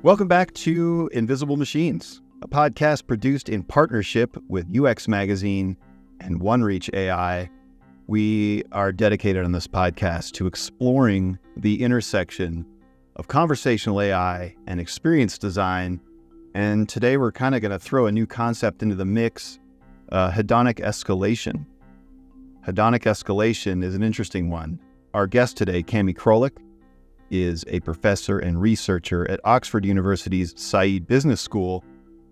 Welcome back to Invisible Machines, a podcast produced in partnership with UX Magazine and OneReach AI. We are dedicated on this podcast to exploring the intersection of conversational AI and experience design. And today we're kind of going to throw a new concept into the mix, hedonic escalation. Hedonic escalation is an interesting one. Our guest today, Cammy Crolic, is a professor and researcher at Oxford University's Saïd Business School.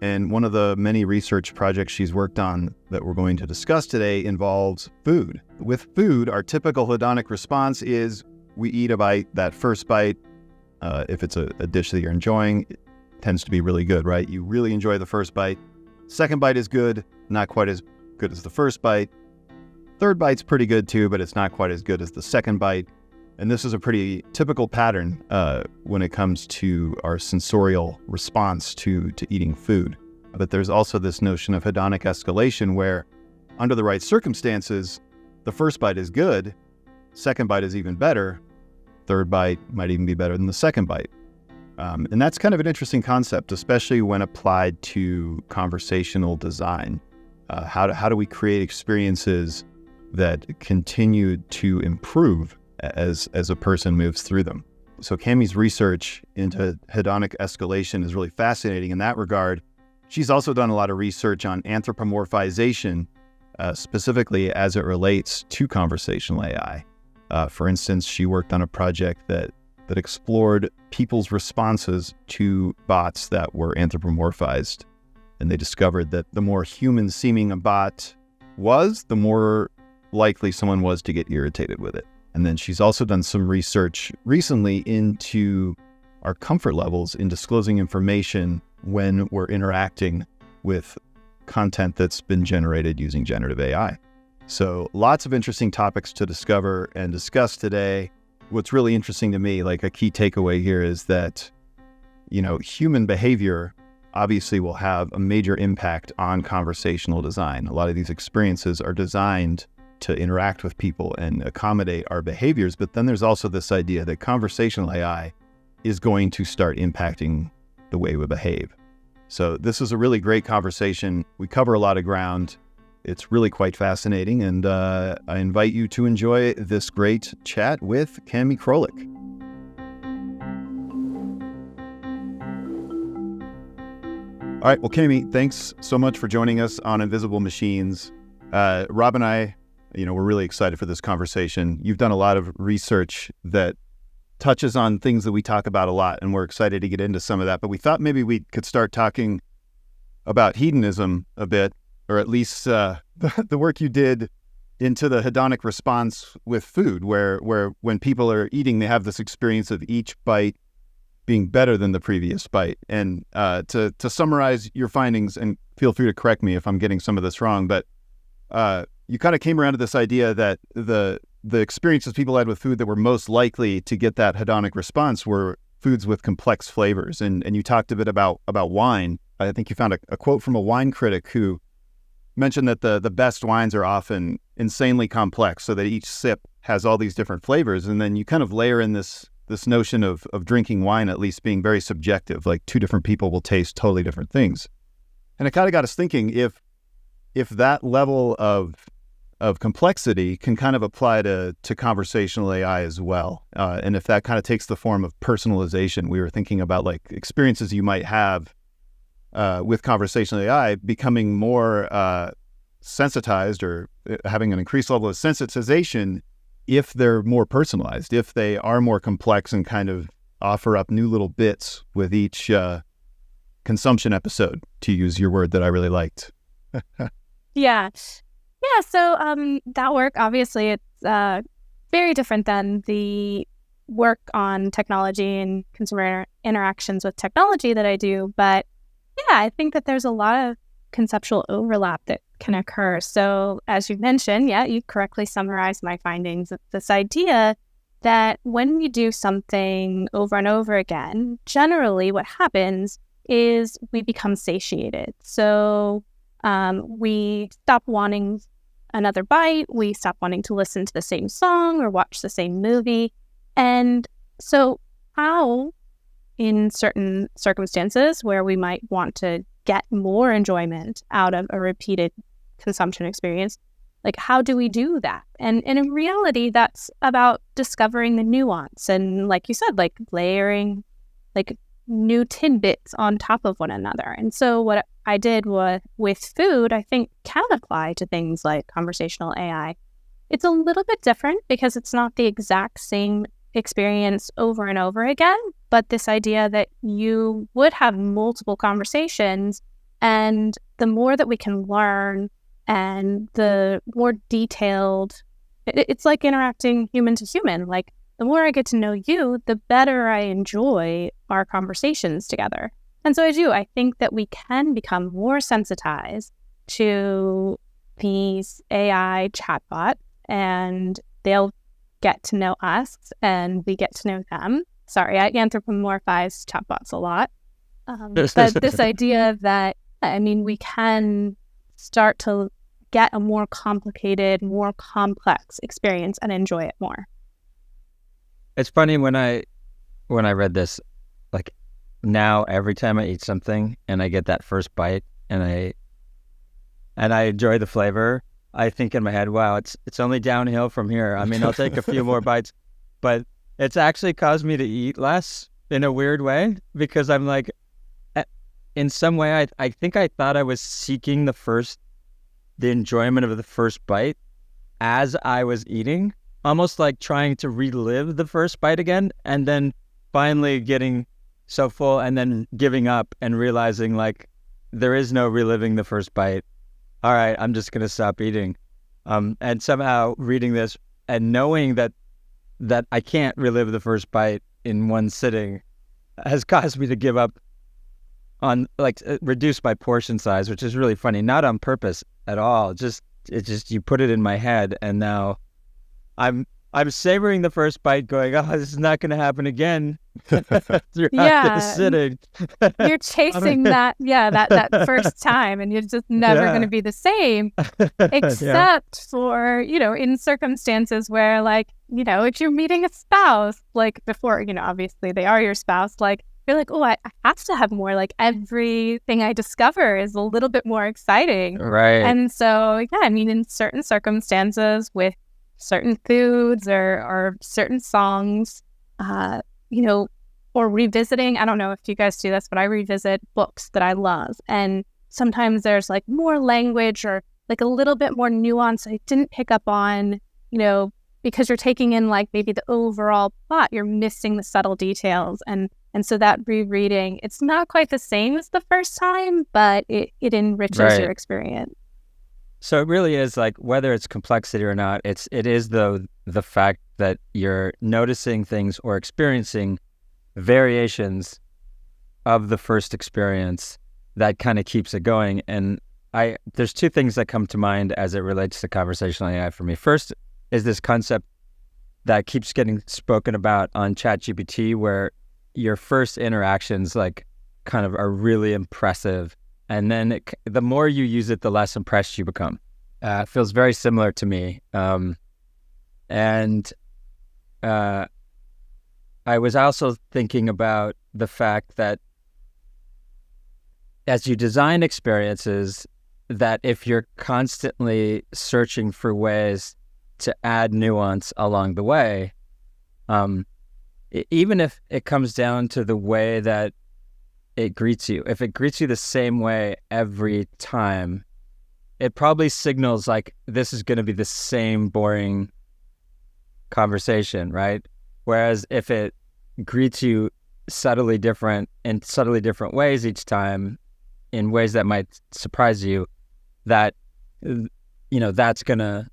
And one of the many research projects she's worked on that we're going to discuss today involves food. With food, our typical hedonic response is we eat a bite. That first bite, if it's a dish that you're enjoying, it tends to be really good, right? You really enjoy the first bite. Second bite is good, not quite as good as the first bite. Third bite's pretty good too, but it's not quite as good as the second bite. And this is a pretty typical pattern when it comes to our sensorial response to eating food. But there's also this notion of hedonic escalation where, under the right circumstances, the first bite is good, second bite is even better, third bite might even be better than the second bite. And that's kind of an interesting concept, especially when applied to conversational design. How do we create experiences that continue to improve as a person moves through them? So Cammy's research into hedonic escalation is really fascinating in that regard. She's also done a lot of research on anthropomorphization, specifically as it relates to conversational AI. For instance, she worked on a project that explored people's responses to bots that were anthropomorphized. And they discovered that the more human-seeming a bot was, the more likely someone was to get irritated with it. And then she's also done some research recently into our comfort levels in disclosing information when we're interacting with content that's been generated using generative AI. So lots of interesting topics to discover and discuss today. What's really interesting to me, like a key takeaway here, is that, human behavior obviously will have a major impact on conversational design. A lot of these experiences are designed to interact with people and accommodate our behaviors. But then there's also this idea that conversational AI is going to start impacting the way we behave. So this is a really great conversation. We cover a lot of ground. It's really quite fascinating. And I invite you to enjoy this great chat with Cammy Crolic. All right. Well, Cammy, thanks so much for joining us on Invisible Machines. Rob and I, we're really excited for this conversation. You've done a lot of research that touches on things that we talk about a lot, and we're excited to get into some of that. But we thought maybe we could start talking about hedonism a bit, or at least the work you did into the hedonic response with food, where when people are eating, they have this experience of each bite being better than the previous bite. And to summarize your findings, and feel free to correct me if I'm getting some of this wrong, but you kind of came around to this idea that the experiences people had with food that were most likely to get that hedonic response were foods with complex flavors. And you talked a bit about wine. I think you found a quote from a wine critic who mentioned that the best wines are often insanely complex, so that each sip has all these different flavors. And then you kind of layer in this notion of drinking wine at least being very subjective, like two different people will taste totally different things. And it kind of got us thinking, if that level of complexity can kind of apply to conversational AI as well. And if that kind of takes the form of personalization, we were thinking about like experiences you might have with conversational AI becoming more sensitized, or having an increased level of sensitization if they're more personalized, if they are more complex and kind of offer up new little bits with each consumption episode, to use your word that I really liked. Yeah. So that work, obviously, it's very different than the work on technology and consumer interactions with technology that I do. But yeah, I think that there's a lot of conceptual overlap that can occur. So as you mentioned, you correctly summarized my findings. This idea that when we do something over and over again, generally what happens is we become satiated. So we stop wanting another bite, we stop wanting to listen to the same song or watch the same movie. And so how in certain circumstances where we might want to get more enjoyment out of a repeated consumption experience, like how do we do that? And in reality, that's about discovering the nuance and, like you said, like layering like new tidbits on top of one another. And so what I did with food, I think can apply to things like conversational AI. It's a little bit different because it's not the exact same experience over and over again, but this idea that you would have multiple conversations, and the more that we can learn and the more detailed, it's like interacting human to human. Like the more I get to know you, the better I enjoy our conversations together. And so I think that we can become more sensitized to these AI chatbots, and they'll get to know us and we get to know them. Sorry, I anthropomorphize chatbots a lot. But this idea that, we can start to get a more complicated, more complex experience and enjoy it more. It's funny when I read this, like now every time I eat something and I get that first bite and I enjoy the flavor, I think in my head, wow, it's only downhill from here. I'll take a few more bites, but it's actually caused me to eat less in a weird way, because I'm like, in some way, I think I thought I was seeking the enjoyment of the first bite as I was eating, almost like trying to relive the first bite again, and then finally getting so full and then giving up and realizing like there is no reliving the first bite. All right, I'm just going to stop eating. And somehow reading this and knowing that I can't relive the first bite in one sitting has caused me to give up on, like, reduce my portion size, which is really funny. Not on purpose at all. You put it in my head, and now I'm savoring the first bite going, oh, this is not going to happen again throughout this sitting. You're chasing that first time, and you're just never going to be the same, except for, in circumstances where, like, if you're meeting a spouse, like before, obviously they are your spouse, like, you're like, oh, I have to have more, like everything I discover is a little bit more exciting. Right. And so, in certain circumstances with certain foods or certain songs, or revisiting. I don't know if you guys do this, but I revisit books that I love. And sometimes there's like more language or like a little bit more nuance I didn't pick up on, because you're taking in like maybe the overall plot, you're missing the subtle details. And so that rereading, it's not quite the same as the first time, but it enriches your experience. So it really is like, whether it's complexity or not, it is the fact that you're noticing things or experiencing variations of the first experience that kind of keeps it going. And there's two things that come to mind as it relates to conversational AI for me. First is this concept that keeps getting spoken about on ChatGPT, where your first interactions like kind of are really impressive. And then the more you use it, the less impressed you become. It feels very similar to me. I was also thinking about the fact that as you design experiences, that if you're constantly searching for ways to add nuance along the way, even if it comes down to the way that it greets you, if it greets you the same way every time, it probably signals like this is going to be the same boring conversation, right? Whereas if it greets you subtly different in subtly different ways each time, in ways that might surprise you, that that's going to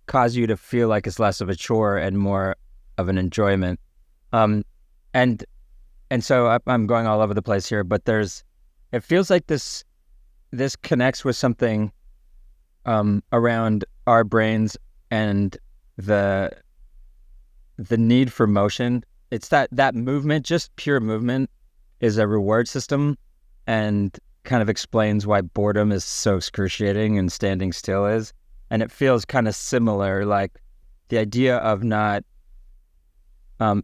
cause you to feel like it's less of a chore and more of an enjoyment. And so I'm going all over the place here, but it feels like this connects with something around our brains and the need for motion. It's that movement, just pure movement, is a reward system, and kind of explains why boredom is so excruciating and standing still is. And it feels kind of similar, like the idea of not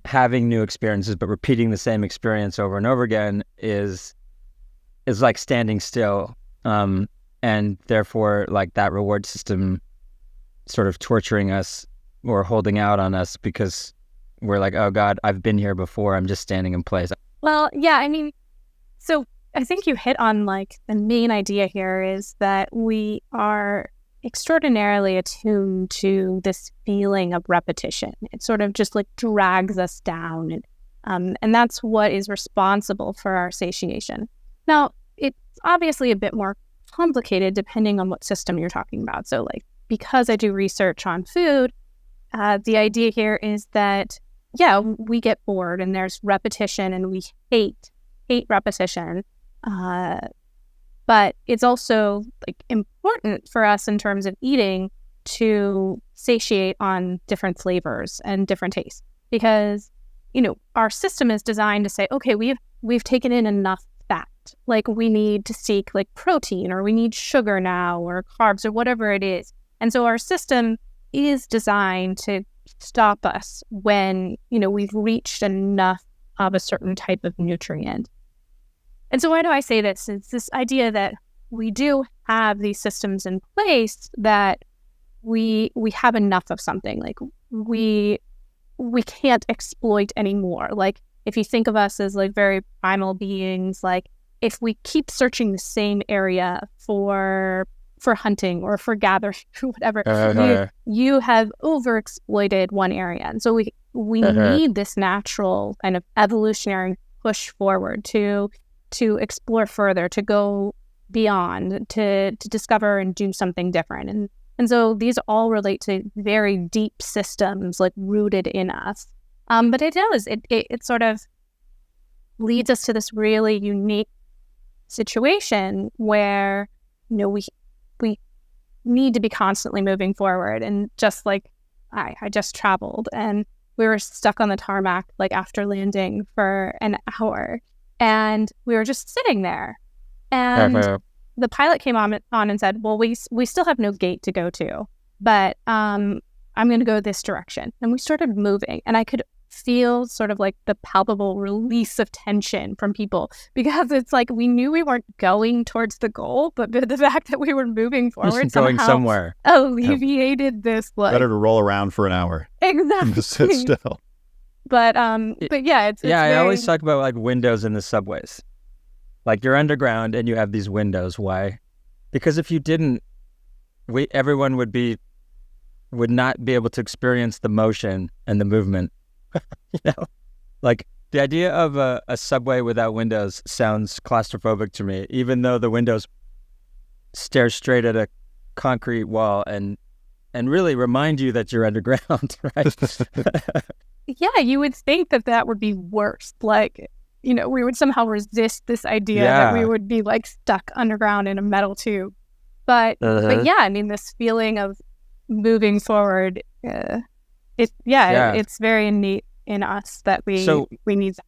having new experiences, but repeating the same experience over and over again is like standing still. And therefore, like that reward system sort of torturing us or holding out on us because we're like, oh God, I've been here before. I'm just standing in place. Well, yeah, I mean, so I think you hit on like the main idea here is that we are extraordinarily attuned to this feeling of repetition. It sort of just like drags us down. And that's what is responsible for our satiation. Now, it's obviously a bit more complicated depending on what system you're talking about. So like, because I do research on food, the idea here is that, yeah, we get bored and there's repetition and we hate repetition. But it's also like important for us in terms of eating to satiate on different flavors and different tastes because, you know, our system is designed to say, okay, we've taken in enough fat. Like we need to seek like protein or we need sugar now or carbs or whatever it is. And so our system is designed to stop us when, you know, we've reached enough of a certain type of nutrient. And so why do I say this? It's this idea that we do have these systems in place that we have enough of something. Like we can't exploit anymore. Like if you think of us as like very primal beings, like if we keep searching the same area for hunting or for gathering or whatever, you have overexploited one area. And so we need this natural kind of evolutionary push forward to explore further, to go beyond, to discover and do something different. And so these all relate to very deep systems like rooted in us. But it does, it sort of leads us to this really unique situation where, you know, we need to be constantly moving forward. And just like I just traveled and we were stuck on the tarmac like after landing for an hour and we were just sitting there and the pilot came on and said, well, we still have no gate to go to, but I'm going to go this direction. And we started moving and I could feel sort of like the palpable release of tension from people because it's like we knew we weren't going towards the goal, but the fact that we were moving forward going somehow somewhere alleviated this like better to roll around for an hour. Exactly. To sit still. But yeah, it's I always talk about like windows in the subways. Like you're underground and you have these windows. Why? Because if you didn't, everyone would not be able to experience the motion and the movement. You know, like the idea of a subway without windows sounds claustrophobic to me, even though the windows stare straight at a concrete wall and really remind you that you're underground, right? Yeah, you would think that would be worse. Like, you know, we would somehow resist this idea that we would be like stuck underground in a metal tube. But yeah, I mean, this feeling of moving forward, it's very innate in us that we need that.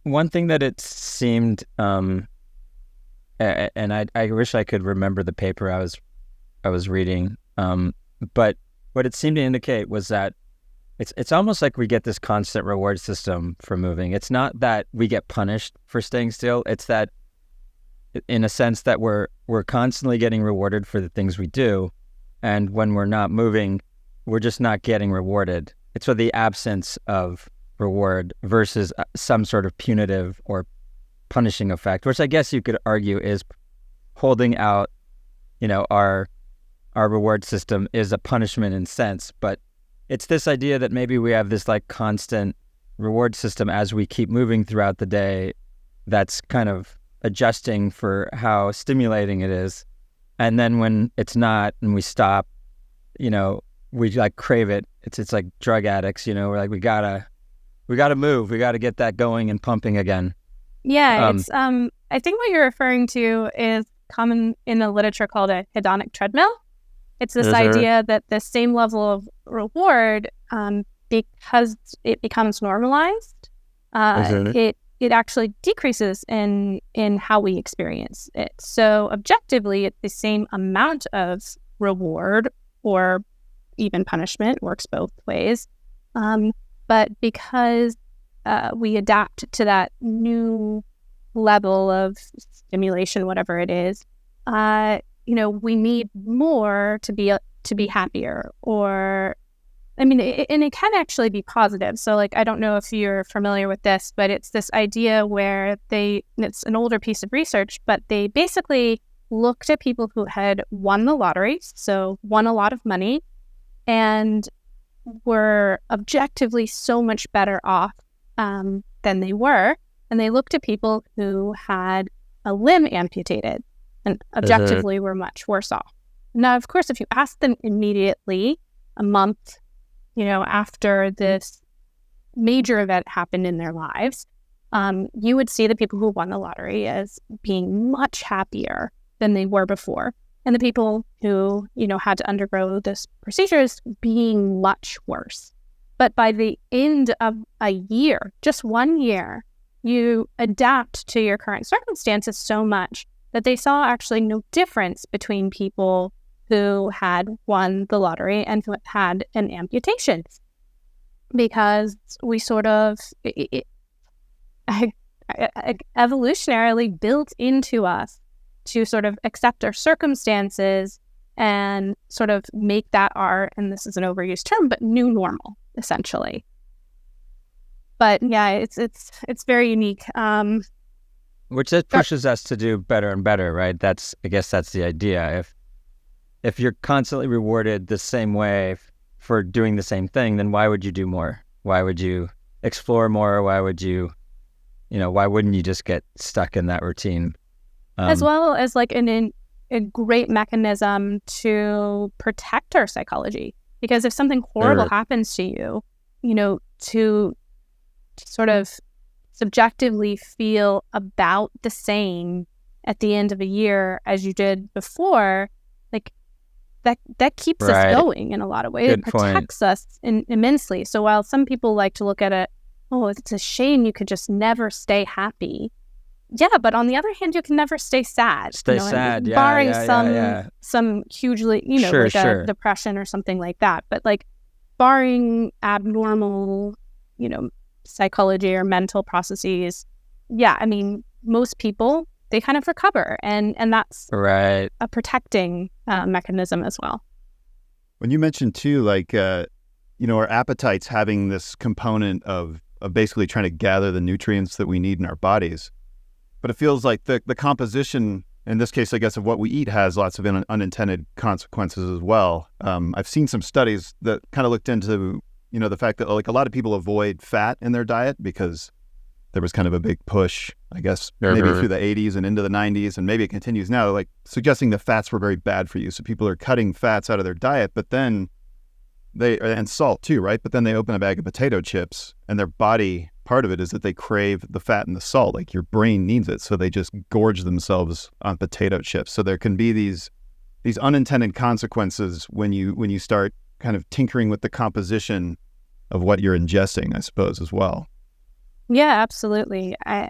One thing that it seemed, and I wish I could remember the paper I was reading, but what it seemed to indicate was that it's almost like we get this constant reward system for moving. It's not that we get punished for staying still. It's that, in a sense, that we're constantly getting rewarded for the things we do, and when we're not moving, we're just not getting rewarded. It's for the absence of reward versus some sort of punitive or punishing effect, which I guess you could argue is holding out, you know, our reward system is a punishment in sense, but it's this idea that maybe we have this like constant reward system as we keep moving throughout the day that's kind of adjusting for how stimulating it is. And then when it's not and we stop, you know, we like crave it. It's like drug addicts, you know, we're like, we gotta move. We gotta get that going and pumping again. Yeah. It's, I think what you're referring to is common in the literature called a hedonic treadmill. It's this idea that the same level of reward, because it becomes normalized, it actually decreases in how we experience it. So objectively, it's the same amount of reward or even punishment, works both ways. But But because we adapt to that new level of stimulation, whatever it is, we need more to be happier. Or, and it can actually be positive. So, like, I don't know if you're familiar with this, but it's this idea where it's an older piece of research, but they basically looked at people who had won the lottery, so won a lot of money, and were objectively so much better off than they were. And they looked at people who had a limb amputated and objectively were much worse off. Now, of course, if you ask them immediately, a month, after this major event happened in their lives, you would see the people who won the lottery as being much happier than they were before. And the people who, had to undergo this procedures being much worse. But by the end of a year, just 1 year, you adapt to your current circumstances so much that they saw actually no difference between people who had won the lottery and who had an amputation. Because we sort of evolutionarily built into us to sort of accept our circumstances and sort of make that our, and this is an overused term, but new normal, essentially. But yeah, it's very unique. Which just pushes us to do better and better, right? I guess that's the idea. If you're constantly rewarded the same way for doing the same thing, then why would you do more? Why would you explore more? Why would you, why wouldn't you just get stuck in that routine? As well as like a great mechanism to protect our psychology. Because if something horrible happens to you, to sort of subjectively feel about the same at the end of a year as you did before, like that keeps us going in a lot of ways. It protects us immensely. So while some people like to look at it, oh, it's a shame you could just never stay happy. Yeah, but on the other hand, you can never stay sad. Sad, yeah. Barring some hugely, a depression or something like that. But like barring abnormal, psychology or mental processes, most people, they kind of recover. And that's a protecting mechanism as well. When you mentioned too, like, our appetites having this component of basically trying to gather the nutrients that we need in our bodies. But it feels like the composition, in this case, I guess, of what we eat has lots of unintended consequences as well. I've seen some studies that kind of looked into, the fact that like a lot of people avoid fat in their diet because there was kind of a big push, I guess, maybe through the 80s and into the 90s, and maybe it continues now, like suggesting that fats were very bad for you. So people are cutting fats out of their diet, but then and salt too, right? But then they open a bag of potato chips and their body, part of it is that they crave the fat and the salt, like your brain needs it. So they just gorge themselves on potato chips. So there can be these unintended consequences when you start kind of tinkering with the composition of what you're ingesting, I suppose, as well. Yeah, absolutely. I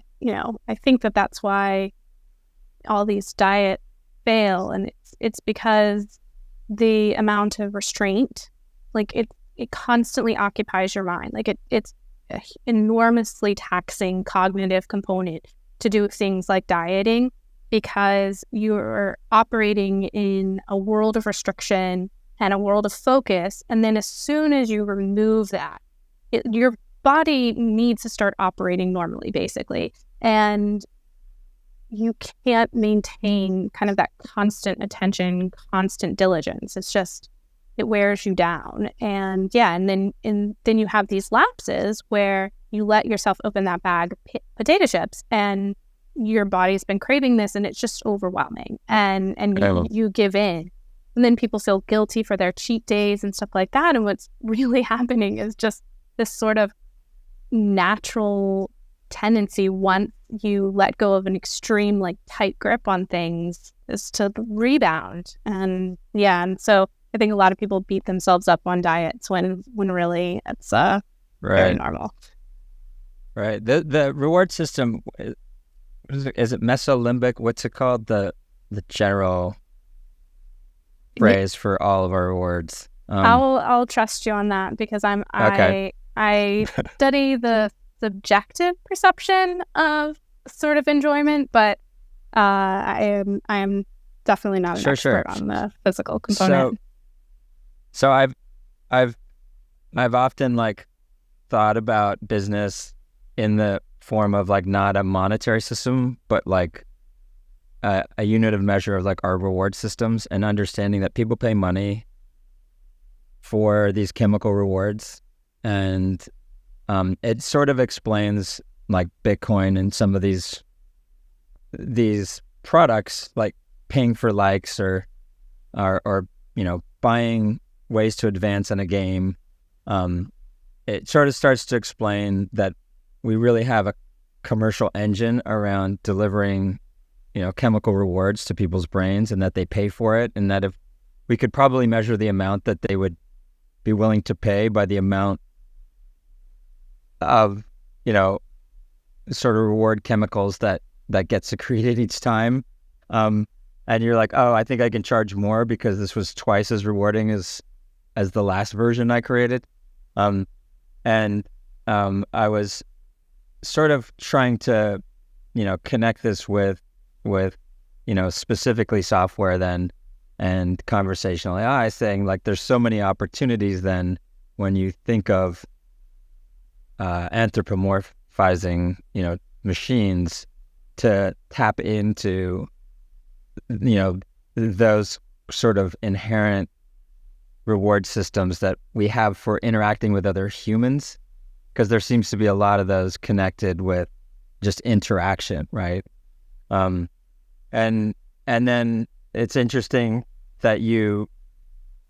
think that's why all these diets fail. And it's because the amount of restraint, like it constantly occupies your mind. Like it's an enormously taxing cognitive component to do things like dieting because you're operating in a world of restriction and a world of focus. And then as soon as you remove that, your body needs to start operating normally, basically. And you can't maintain kind of that constant attention, constant diligence. It's just, it wears you down. And then you have these lapses where you let yourself open that bag of potato chips and your body's been craving this and it's just overwhelming and you give in. And then people feel guilty for their cheat days and stuff like that. And what's really happening is just this sort of natural tendency once you let go of an extreme, like, tight grip on things is to rebound. And so I think a lot of people beat themselves up on diets when really it's very normal. Right. The reward system, is it mesolimbic? What's it called? The general phrase for all of our rewards. I'll trust you on that because I I study the subjective perception of sort of enjoyment, but I am definitely not an expert on the physical component. So I've often like thought about business in the form of like not a monetary system, but like a unit of measure of like our reward systems, and understanding that people pay money for these chemical rewards. And it sort of explains like Bitcoin and some of these products, like paying for likes or buying ways to advance in a game. It sort of starts to explain that we really have a commercial engine around delivering chemical rewards to people's brains, and that they pay for it, and that if we could probably measure the amount that they would be willing to pay by the amount of sort of reward chemicals that get secreted each time, and you're like, oh, I think I can charge more because this was twice as rewarding as the last version I created. I was sort of trying to connect this with specifically software then, and conversational AI, saying like there's so many opportunities then when you think of anthropomorphizing machines to tap into those sort of inherent reward systems that we have for interacting with other humans, because there seems to be a lot of those connected with just interaction, right? And then it's interesting that you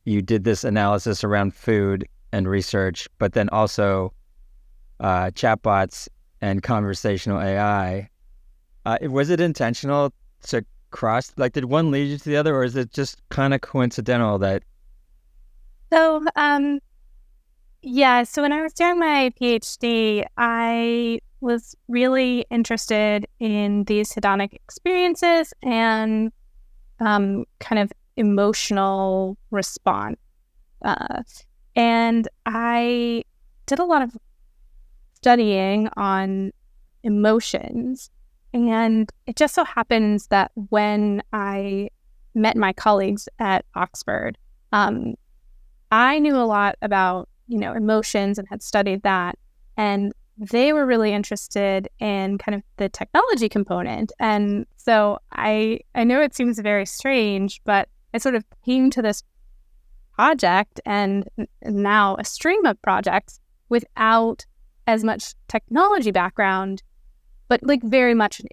did this analysis around food and research, but then also chatbots and conversational AI. Was it intentional to cross? Like, did one lead you to the other, or is it just kind of coincidental that? So, so when I was doing my PhD, I was really interested in these hedonic experiences and kind of emotional response. And I did a lot of studying on emotions. And it just so happens that when I met my colleagues at Oxford, I knew a lot about, emotions and had studied that. And they were really interested in kind of the technology component. And so I know it seems very strange, but I sort of came to this project and now a stream of projects without as much technology background, but like very much an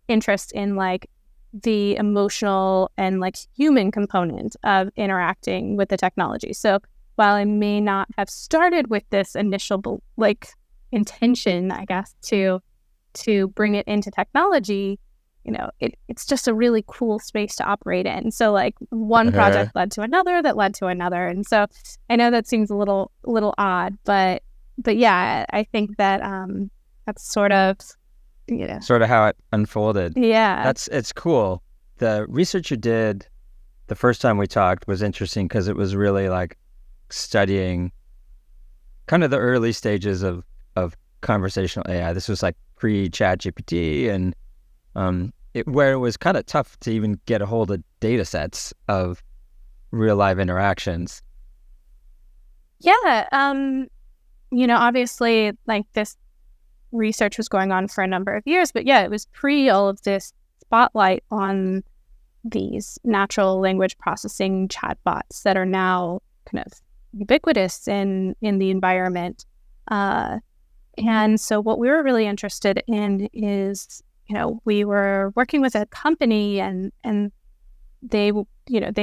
interest in like the emotional and like human component of interacting with the technology. So while I may not have started with this initial like intention, I guess, to bring it into technology, it's just a really cool space to operate in. So like one project led to another that led to another. And so I know that seems a little odd, but yeah, I think that that's sort of how it unfolded. Yeah. It's cool. The research you did the first time we talked was interesting because it was really like studying kind of the early stages of conversational AI. This was like pre-ChatGPT, and where it was kind of tough to even get a hold of data sets of real live interactions. Yeah. Obviously like this research was going on for a number of years, but yeah, it was pre all of this spotlight on these natural language processing chatbots that are now kind of ubiquitous in the environment. And so what we were really interested in is, we were working with a company and they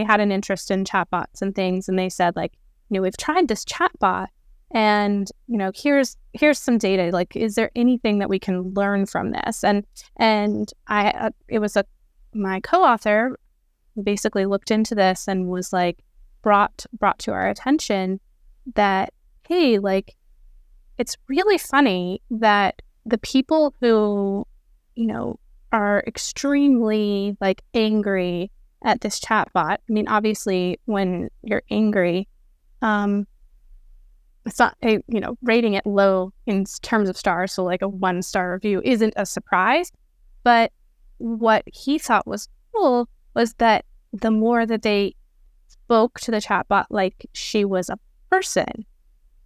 had an interest in chatbots and things. And they said like, we've tried this chatbot and, here's some data, like, is there anything that we can learn from this? And it was my co-author who basically looked into this and was like, brought to our attention that, hey, like, it's really funny that the people who, are extremely like angry at this chatbot. I mean, obviously when you're angry, it's not rating it low in terms of stars, so like a 1-star review isn't a surprise. But what he thought was cool was that the more that they spoke to the chatbot like she was a person,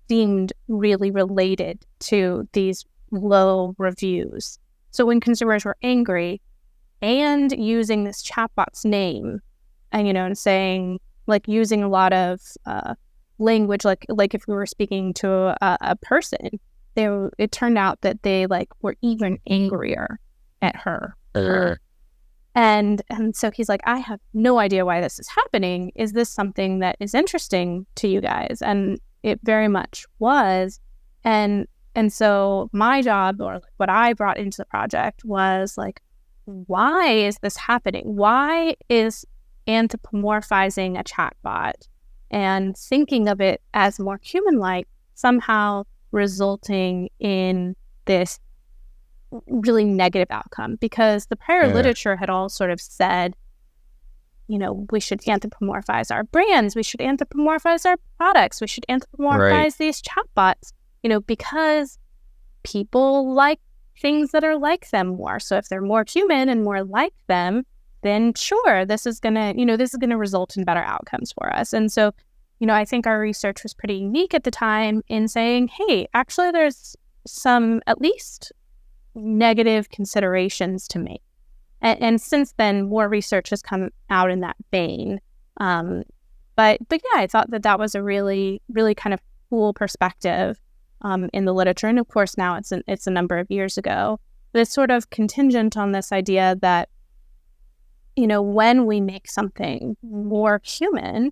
seemed really related to these low reviews. So when consumers were angry and using this chatbot's name and saying, like, using a lot of language, like if we were speaking to a person, it turned out that they were even angrier at her. And so he's like, I have no idea why this is happening. Is this something that is interesting to you guys? And it very much was. And so my job, or what I brought into the project, was like, why is this happening? Why is anthropomorphizing a chatbot and thinking of it as more human-like somehow resulting in this really negative outcome? Because the prior literature had all sort of said, we should anthropomorphize our brands, we should anthropomorphize our products, we should anthropomorphize these chatbots, because people like things that are like them more. So if they're more human and more like them, then sure, this is gonna result in better outcomes for us. And so, I think our research was pretty unique at the time in saying, hey, actually there's some at least negative considerations to make. And since then, more research has come out in that vein. But yeah, I thought that was a really, really kind of cool perspective in the literature. And of course, now it's a number of years ago. But it's sort of contingent on this idea that, when we make something more human,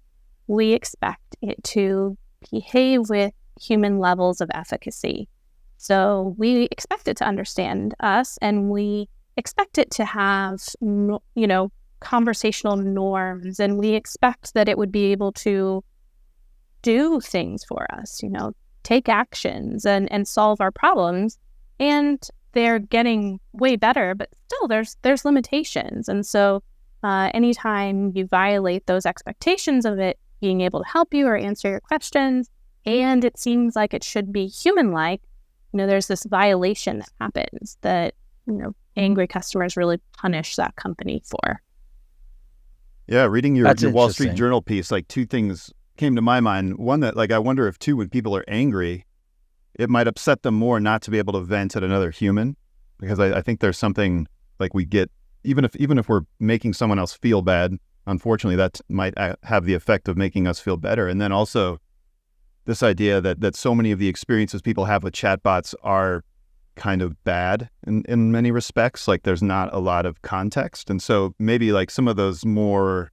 we expect it to behave with human levels of efficacy. So we expect it to understand us, and we expect it to have, conversational norms, and we expect that it would be able to do things for us, take actions and solve our problems. And they're getting way better, but still there's limitations. And so anytime you violate those expectations of it being able to help you or answer your questions, and it seems like it should be human-like, there's this violation that happens that, angry customers really punish that company for. Yeah, reading your Wall Street Journal piece, two things came to my mind. One that, I wonder if, too, when people are angry, it might upset them more not to be able to vent at another human, because I think there's something we get, even if we're making someone else feel bad, unfortunately, that might have the effect of making us feel better. And then also this idea that so many of the experiences people have with chatbots are kind of bad in many respects. There's not a lot of context. And so maybe some of those more,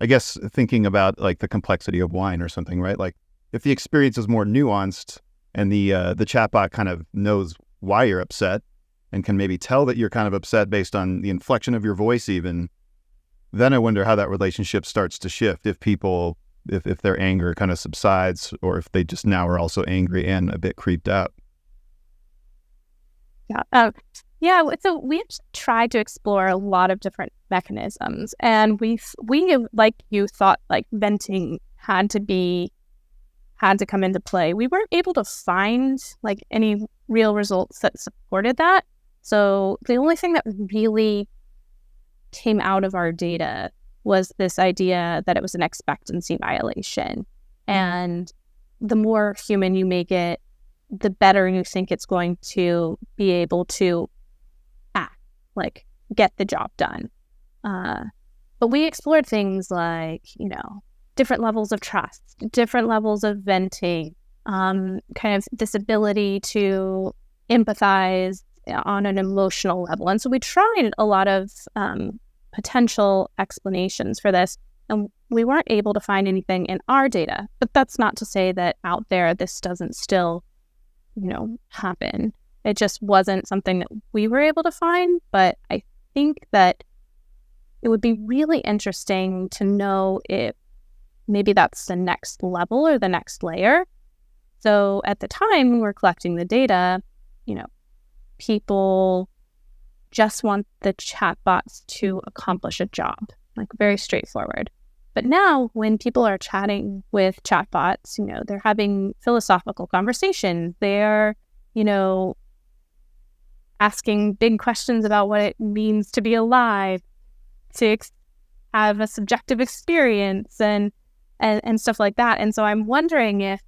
I guess, thinking about the complexity of wine or something, right? If the experience is more nuanced and the chatbot kind of knows why you're upset and can maybe tell that you're kind of upset based on the inflection of your voice even, then I wonder how that relationship starts to shift if people, if their anger kind of subsides, or if they just now are also angry and a bit creeped out. Yeah. So we tried to explore a lot of different mechanisms, and we like you thought venting had to come into play. We weren't able to find any real results that supported that. So the only thing that really came out of our data was this idea that it was an expectancy violation. And the more human you make it, the better you think it's going to be able to act, get the job done. But we explored things different levels of trust, different levels of venting, kind of this ability to empathize on an emotional level. And so we tried a lot of potential explanations for this, and we weren't able to find anything in our data. But that's not to say that out there this doesn't still happen. It just wasn't something that we were able to find. But I think that it would be really interesting to know if maybe that's the next level or the next layer. So at the time when we're collecting the data, people just want the chatbots to accomplish a job, very straightforward. But now when people are chatting with chatbots, they're having philosophical conversations. They're, asking big questions about what it means to be alive, to have a subjective experience and stuff like that. And so I'm wondering if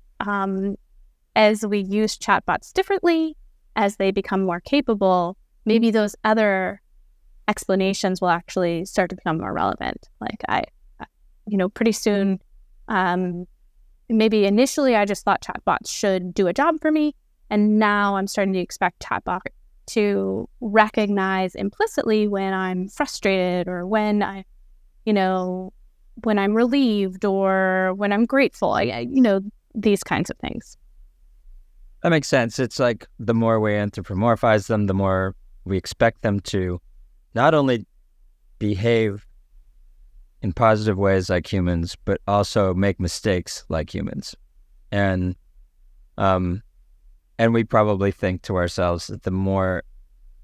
as we use chatbots differently, as they become more capable, maybe those other explanations will actually start to become more relevant. Like pretty soon, maybe initially I just thought chatbots should do a job for me. And now I'm starting to expect chatbot to recognize implicitly when I'm frustrated or when when I'm relieved or when I'm grateful, these kinds of things. That makes sense. It's like the more we anthropomorphize them, the more we expect them to not only behave in positive ways like humans, but also make mistakes like humans. And we probably think to ourselves that the more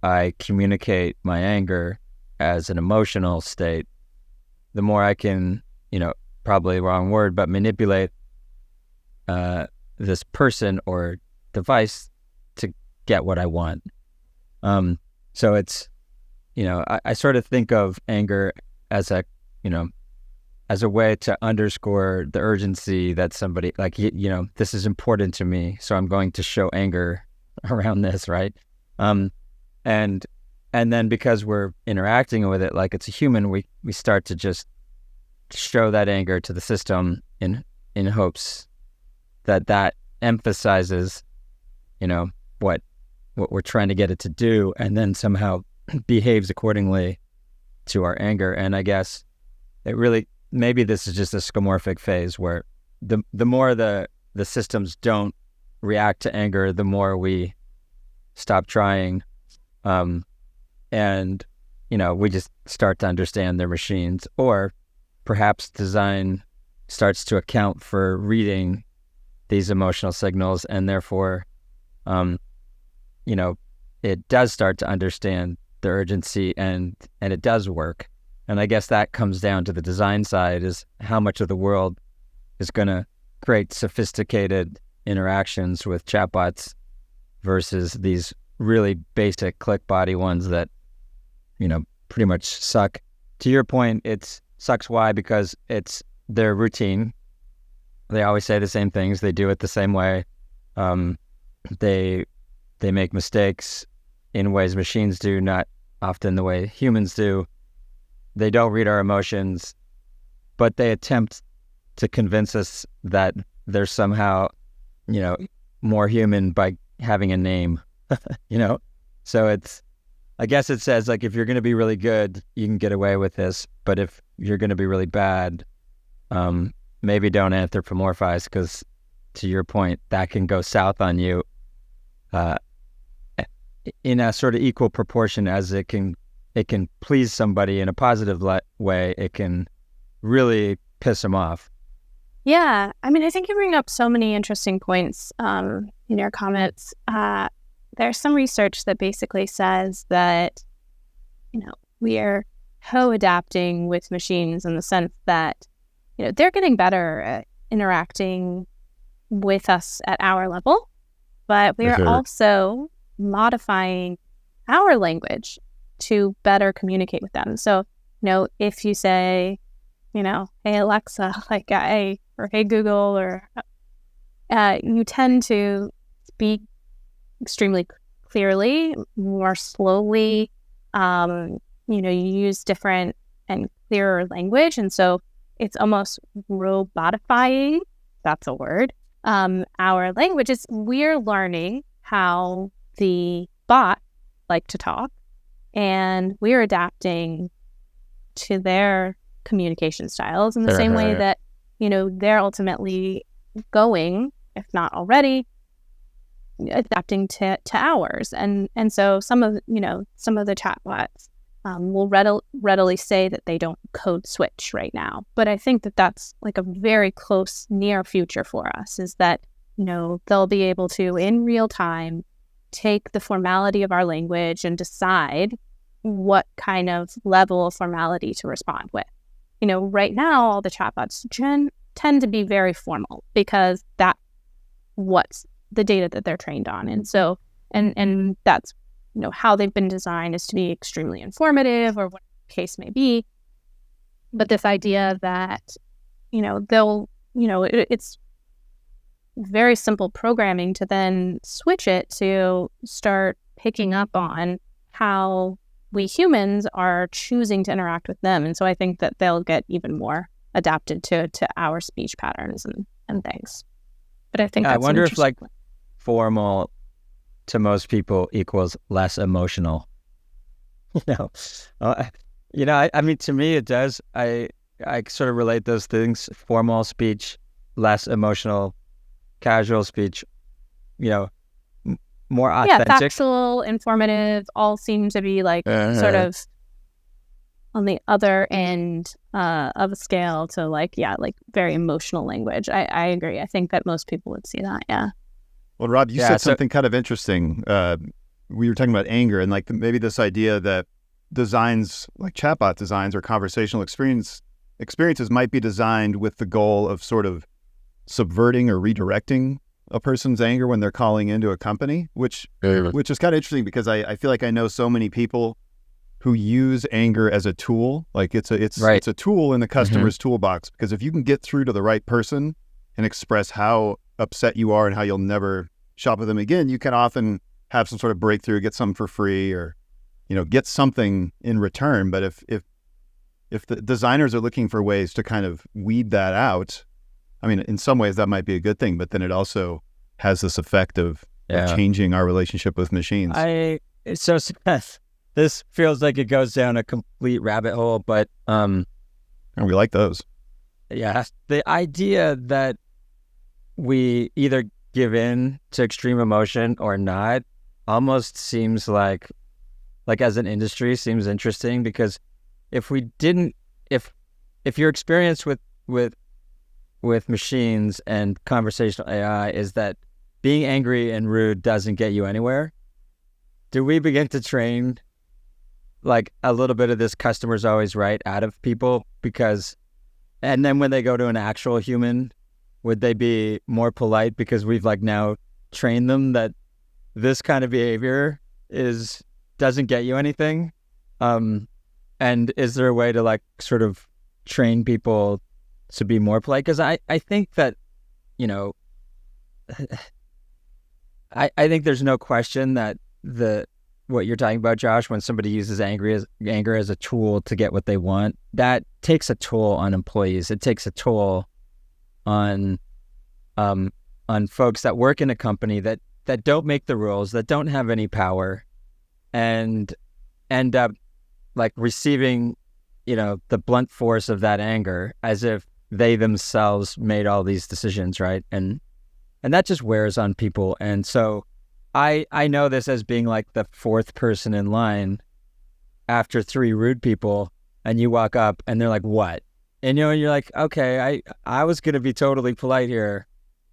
I communicate my anger as an emotional state, the more I can, probably wrong word, but manipulate this person or device to get what I want. So it's, I sort of think of anger as a way to underscore the urgency that somebody, like, this is important to me, so I'm going to show anger around this, right? And then because we're interacting with it like it's a human, we start to just show that anger to the system in hopes that emphasizes, what we're trying to get it to do, and then somehow behaves accordingly to our anger. And I guess it really, maybe this is just a skeuomorphic phase where the more the systems don't react to anger, the more we stop trying. And, we just start to understand their machines, or perhaps design starts to account for reading these emotional signals, and therefore, it does start to understand the urgency, and it does work. And I guess that comes down to the design side, is how much of the world is going to create sophisticated interactions with chatbots versus these really basic click body ones that, pretty much suck. To your point, it sucks. Why? Because it's their routine. They always say the same things. They do it the same way. They make mistakes in ways machines do, not often the way humans do. They don't read our emotions, but they attempt to convince us that they're somehow, more human by having a name, So I guess it says, like, if you're going to be really good, you can get away with this. But if you're going to be really bad, maybe don't anthropomorphize, because to your point, that can go south on you in a sort of equal proportion as it can please somebody in a positive way. It can really piss them off. Yeah. I mean, I think you bring up so many interesting points in your comments. There's some research that basically says that, we are co-adapting with machines in the sense that, they're getting better at interacting with us at our level, but we are also modifying our language to better communicate with them. So, if you say, hey, Alexa, or hey, Google, or you tend to speak extremely clearly, more slowly. You use different and clearer language. And so it's almost robotifying, that's a word, our language. We're learning how the bot like to talk, and we're adapting to their communication styles in the same way that, they're ultimately going, if not already, adapting to ours. And so some of the chatbots will readily say that they don't code switch right now. But I think that that's like a very close near future for us, is that, they'll be able to, in real time, take the formality of our language and decide what kind of level of formality to respond with. right now all the chatbots tend to be very formal because that's what's the data that they're trained on. And so, and that's, how they've been designed is to be extremely informative or what the case may be. But this idea that, it's very simple programming to then switch it to start picking up on how we humans are choosing to interact with them. And so I think that they'll get even more adapted to our speech patterns and things. But I think that's I wonder if formal to most people equals less emotional. I mean, to me it does. I sort of relate those things: formal speech, less emotional; casual speech, more authentic. Yeah, factual, informative, all seem to be sort of on the other end of a scale to very emotional language. I agree. I think that most people would see that. Yeah. Well, Rob, you said something kind of interesting. We were talking about anger and maybe this idea that designs like chatbot designs or conversational experiences might be designed with the goal of sort of subverting or redirecting a person's anger when they're calling into a company, which is kind of interesting because I feel like I know so many people who use anger as a tool. Like it's a tool in the customer's toolbox, because if you can get through to the right person and express how upset you are and how you'll never shop with them again, you can often have some sort of breakthrough, get something for free, or get something in return. But if the designers are looking for ways to kind of weed that out, I mean, in some ways that might be a good thing, but then it also has this effect of changing our relationship with machines. This feels like it goes down a complete rabbit hole, but and we like those. Yeah, the idea that we either give in to extreme emotion or not almost seems like as an industry seems interesting, because if we didn't, if your experience with machines and conversational AI is that being angry and rude doesn't get you anywhere, do we begin to train a little bit of this customer's always right out of people? And then when they go to an actual human, would they be more polite because we've now trained them that this kind of behavior doesn't get you anything? And is there a way to sort of train people to be more polite? Because I think that, I think there's no question that what you're talking about, Josh, when somebody uses anger as a tool to get what they want, that takes a toll on employees. It takes a toll on folks that work in a company that don't make the rules, that don't have any power, and end up receiving, the blunt force of that anger as if they themselves made all these decisions, right? And that just wears on people. And so I know this as being the fourth person in line after three rude people, and you walk up and they're like, what? And you're like, okay, I was going to be totally polite here.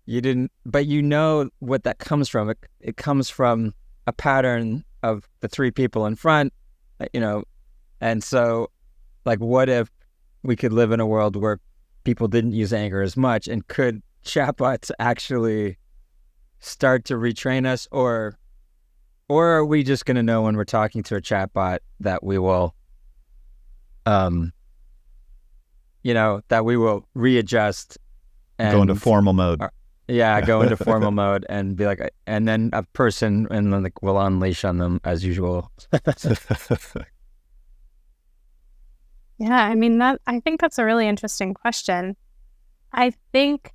You didn't, but what that comes from. It comes from a pattern of the three people in front, and so what if we could live in a world where people didn't use anger as much, and could chatbots actually start to retrain us, or are we just going to know when we're talking to a chatbot that we will, that we will readjust and go into formal mode. Go into formal mode and be and then a person and then we'll unleash on them as usual. Yeah, I mean I think that's a really interesting question. I think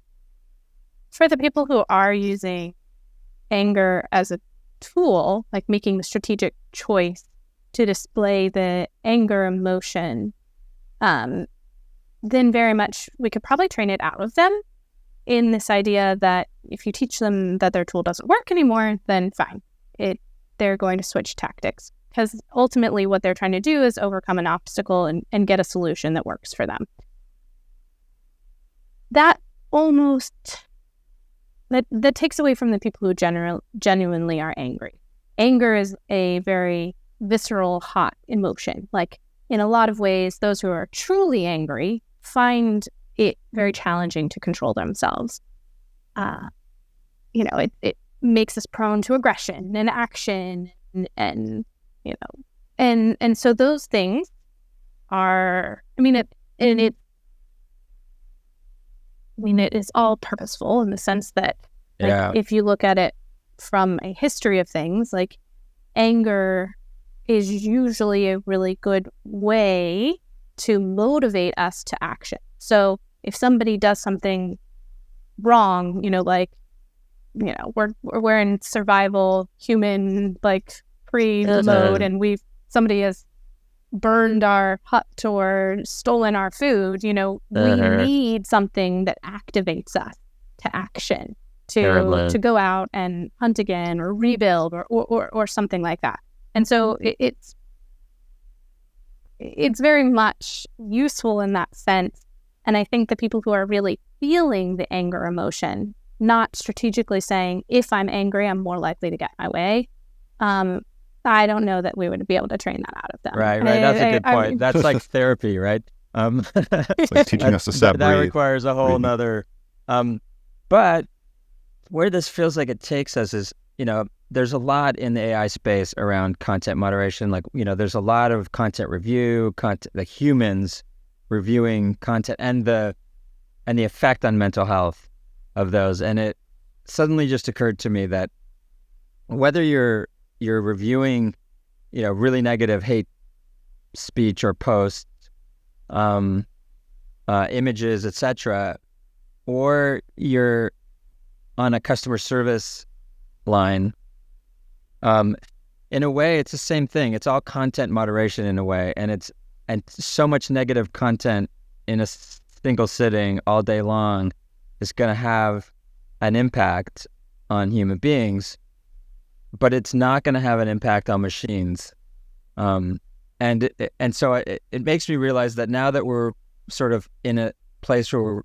for the people who are using anger as a tool, making the strategic choice to display the anger emotion, then very much we could probably train it out of them, in this idea that if you teach them that their tool doesn't work anymore, then fine, they're going to switch tactics, because ultimately what they're trying to do is overcome an obstacle and get a solution that works for them. That takes away from the people who genuinely are angry. Anger is a very visceral, hot emotion. in a lot of ways, those who are truly angry find it very challenging to control themselves. It makes us prone to aggression and action, and so those things are, it is all purposeful in the sense that, if you look at it from a history of things, like anger is usually a really good way to motivate us to action. So if somebody does something wrong, we're in survival human pre-mode, and somebody has burned our hut or stolen our food, we need something that activates us to action, to go out and hunt again or rebuild or something like that. And so it's very much useful in that sense. And I think the people who are really feeling the anger emotion, not strategically saying, if I'm angry, I'm more likely to get my way, I don't know that we would be able to train that out of them. Right. That's a good point. That's like therapy, right? It's like teaching us to stop that breathe. Requires a whole nother. But where this feels like it takes us is, there's a lot in the AI space around content moderation. There's a lot of content review, the humans reviewing content, and the effect on mental health of those. And it suddenly just occurred to me that whether you're reviewing, really negative hate speech or posts, images, etc., or you're on a customer service line, in a way, it's the same thing. It's all content moderation in a way, and so much negative content in a single sitting all day long is going to have an impact on human beings, but it's not going to have an impact on machines. And so it makes me realize that now that we're sort of in a place where we're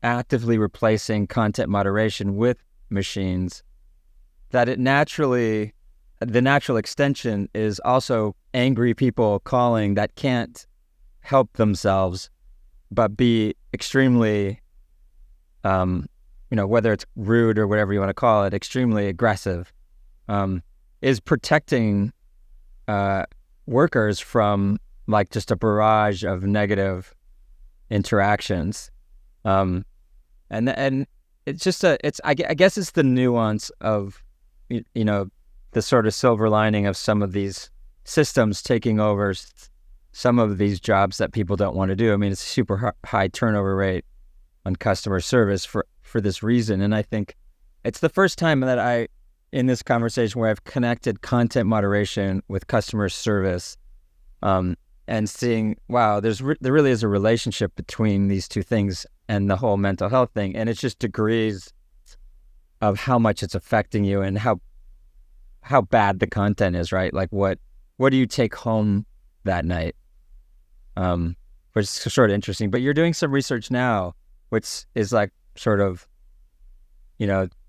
actively replacing content moderation with machines, that the natural extension is also angry people calling that can't help themselves, but be extremely, whether it's rude or whatever you want to call it, extremely aggressive, is protecting workers from just a barrage of negative interactions. And it's just I guess it's the nuance of, the sort of silver lining of some of these systems taking over some of these jobs that people don't want to do. It's a super high turnover rate on customer service for this reason. And I think it's the first time that in this conversation where I've connected content moderation with customer service, and seeing, wow, there really is a relationship between these two things and the whole mental health thing. And it's just degrees of how much it's affecting you and how bad the content is, right? What do you take home that night? Which is sort of interesting. But you're doing some research now, which is sort of,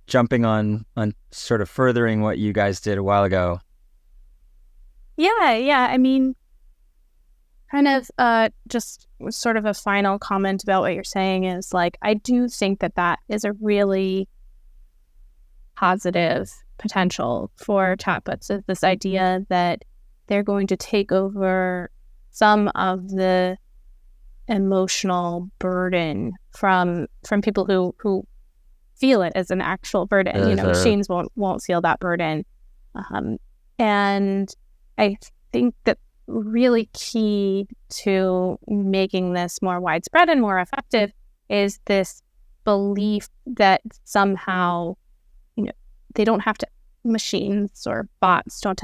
jumping on sort of furthering what you guys did a while ago. Yeah. Kind of just sort of a final comment about what you're saying is I do think that is a really positive potential for chatbots, is this idea that they're going to take over some of the emotional burden from people who feel it as an actual burden. Machines won't feel that burden. And I think that really key to making this more widespread and more effective is this belief that somehow, they don't have to, machines or bots don't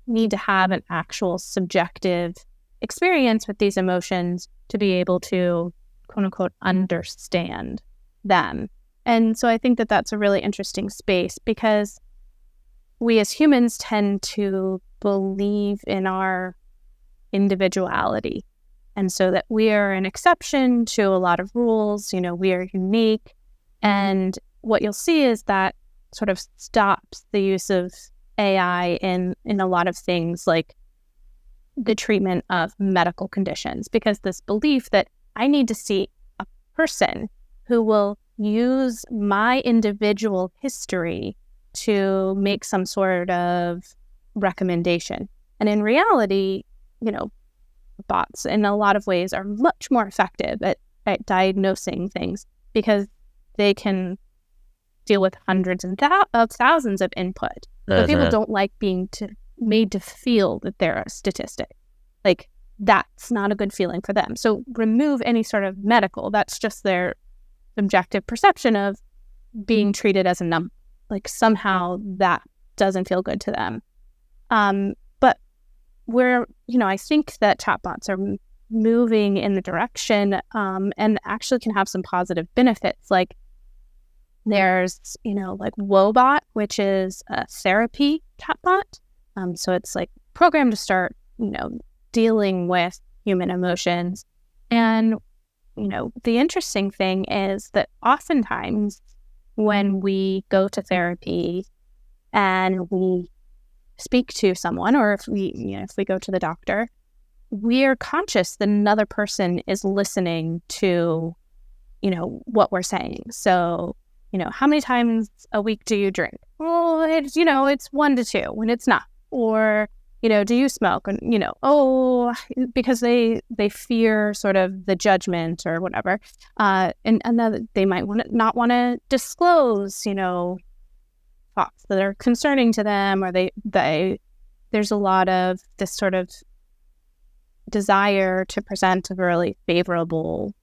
need to have an actual subjective experience with these emotions to be able to, quote unquote, understand them. And so I think that that's a really interesting space, because we as humans tend to believe in our individuality. And so that we are an exception to a lot of rules, we are unique. And what you'll see is that sort of stops the use of AI in a lot of things, like the treatment of medical conditions, because this belief that I need to see a person who will use my individual history to make some sort of recommendation. And in reality, bots in a lot of ways are much more effective at diagnosing things, because they can deal with hundreds and thousands of input. But people don't like being made to feel that they're a statistic. Like, that's not a good feeling for them. So remove any sort of medical. That's just their subjective perception of being treated as a number. Like, somehow that doesn't feel good to them. But I think that chatbots are moving in the direction and actually can have some positive benefits. Like, there's, like Woebot, which is a therapy chatbot. So it's like programmed to start, dealing with human emotions. And, the interesting thing is that oftentimes when we go to therapy and we speak to someone, or if we go to the doctor, we're conscious that another person is listening to, what we're saying. So, how many times a week do you drink? Well, it's 1 to 2 when it's not. Or, do you smoke? And, because they fear sort of the judgment or whatever. And another, they might not want to disclose, thoughts that are concerning to them, or there's a lot of this sort of desire to present a really favorable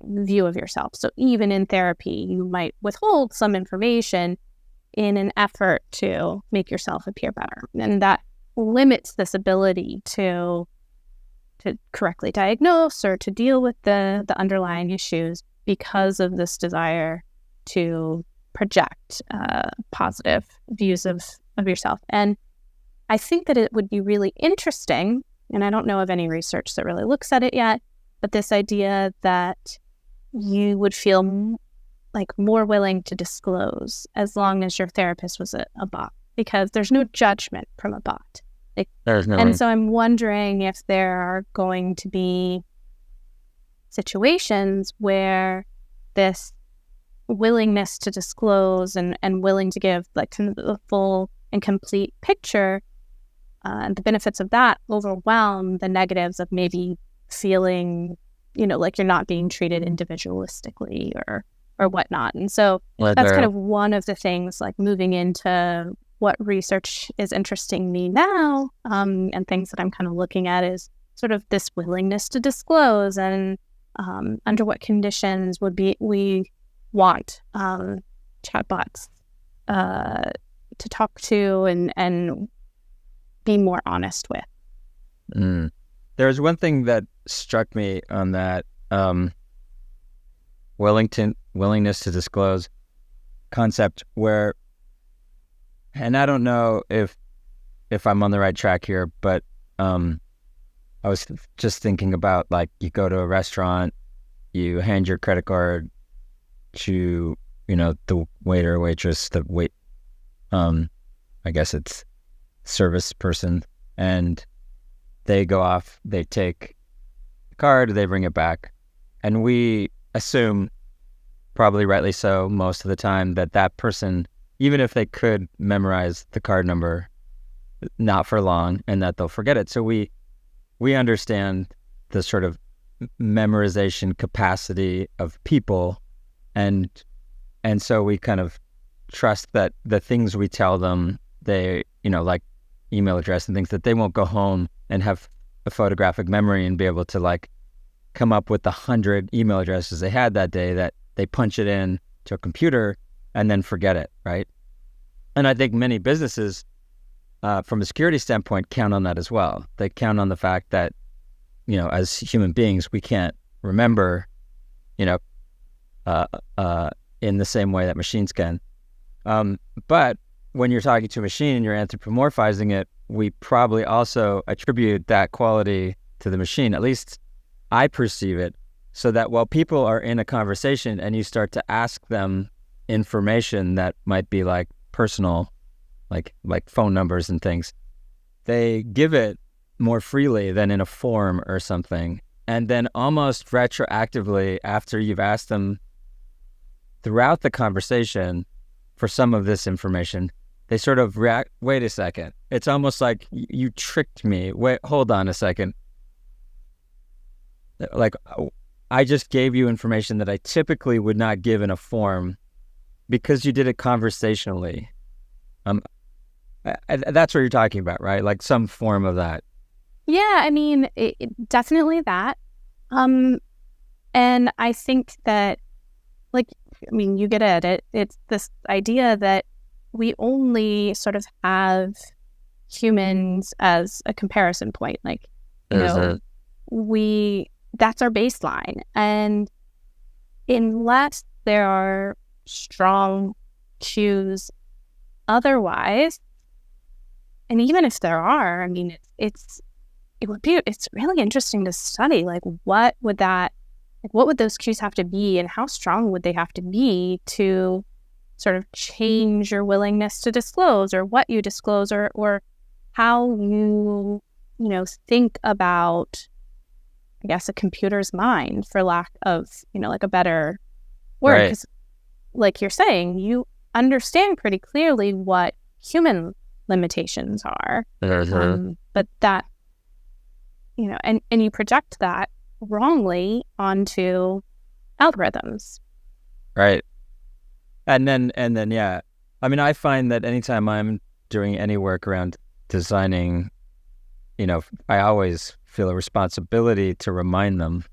view of yourself. So even in therapy, you might withhold some information in an effort to make yourself appear better. And that limits this ability to correctly diagnose or to deal with the underlying issues, because of this desire to project positive views of yourself. And I think that it would be really interesting, and I don't know of any research that really looks at it yet, but this idea that you would feel like more willing to disclose as long as your therapist was a bot, because there's no judgment from a bot. So I'm wondering if there are going to be situations where this willingness to disclose and willing to give like the full and complete picture, and the benefits of that overwhelm the negatives of maybe feeling, like you're not being treated individualistically or whatnot. And so that's kind of one of the things, like moving into what research is interesting me now, and things that I'm kind of looking at is sort of this willingness to disclose, and under what conditions would we want chatbots to talk to and be more honest with. There's one thing that struck me on that willingness to disclose concept, where, and I don't know if I'm on the right track here, but I was just thinking about, like, you go to a restaurant, you hand your credit card to, the waiter or waitress, I guess it's service person, and they go off, they take the card, they bring it back, and we assume, probably rightly so most of the time, that person, even if they could memorize the card number, not for long, and that they'll forget it. So we understand the sort of memorization capacity of people, and so we kind of trust that the things we tell them, they, like email address and things, that they won't go home and have a photographic memory and be able to, like, come up with 100 email addresses they had that day, that they punch it in to a computer and then forget it, right? And I think many businesses, from a security standpoint, count on that as well. They count on the fact that, as human beings, we can't remember, in the same way that machines can. But when you're talking to a machine and you're anthropomorphizing it, we probably also attribute that quality to the machine. At least I perceive it, so that while people are in a conversation and you start to ask them information that might be like personal, like phone numbers and things, they give it more freely than in a form or something. And then almost retroactively, after you've asked them throughout the conversation for some of this information, they sort of react, wait a second. It's almost like you tricked me. Wait, hold on a second. Like, I just gave you information that I typically would not give in a form because you did it conversationally. That's what you're talking about, right? Like some form of that. Yeah, I mean, definitely that. And I think that, like, I mean, you get it. It's this idea that we only sort of have humans as a comparison point. Like, you know, that's our baseline. And unless there are strong cues otherwise, and even if there are, I mean, it's really interesting to study, like, what would those cues have to be, and how strong would they have to be to sort of change your willingness to disclose, or what you disclose, or how you think about, I guess, a computer's mind, for lack of, like a better word. Right. Because like you're saying, you understand pretty clearly what human limitations are. But that, and you project that wrongly onto algorithms. Right. And then, yeah. I mean, I find that anytime I'm doing any work around designing, I always feel a responsibility to remind them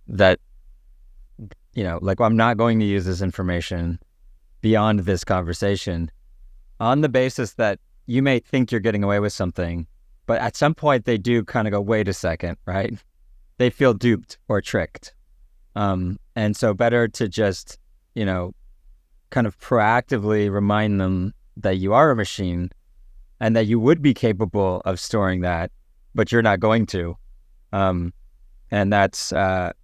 that, like, I'm not going to use this information beyond this conversation on the basis that you may think you're getting away with something, but at some point they do kind of go, wait a second, right? They feel duped or tricked. And so better to just, kind of proactively remind them that you are a machine and that you would be capable of storing that, but you're not going to. And that's, it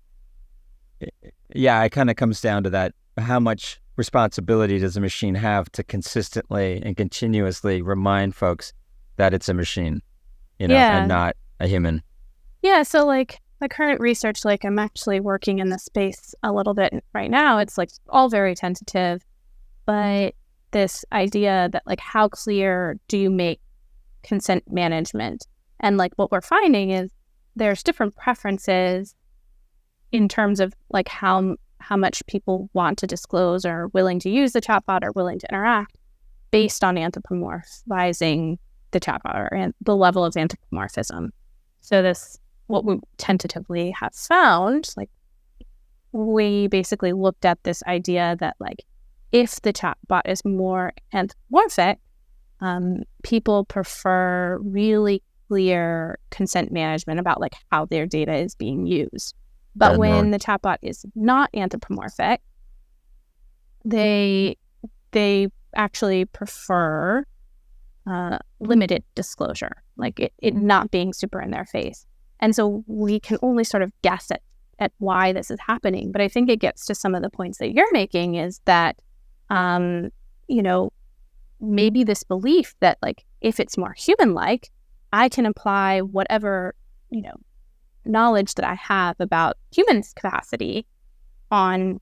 kind of comes down to that. How much responsibility does a machine have to consistently and continuously remind folks that it's a machine, and not a human? Yeah, so like the current research, like I'm actually working in this space a little bit right now. It's like all very tentative, but this idea that, like, how clear do you make consent management? And like what we're finding is there's different preferences in terms of like how much people want to disclose or willing to use the chatbot or willing to interact based on anthropomorphizing the chatbot or the level of anthropomorphism. So this, what we tentatively have found, like, we basically looked at this idea that, like, if the chatbot is more anthropomorphic, people prefer really clear consent management about, like, how their data is being used. But when the chatbot is not anthropomorphic, they actually prefer limited disclosure, like it not being super in their face. And so we can only sort of guess at why this is happening. But I think it gets to some of the points that you're making, is that, maybe this belief that, like, if it's more human-like, I can apply whatever, knowledge that I have about human capacity onto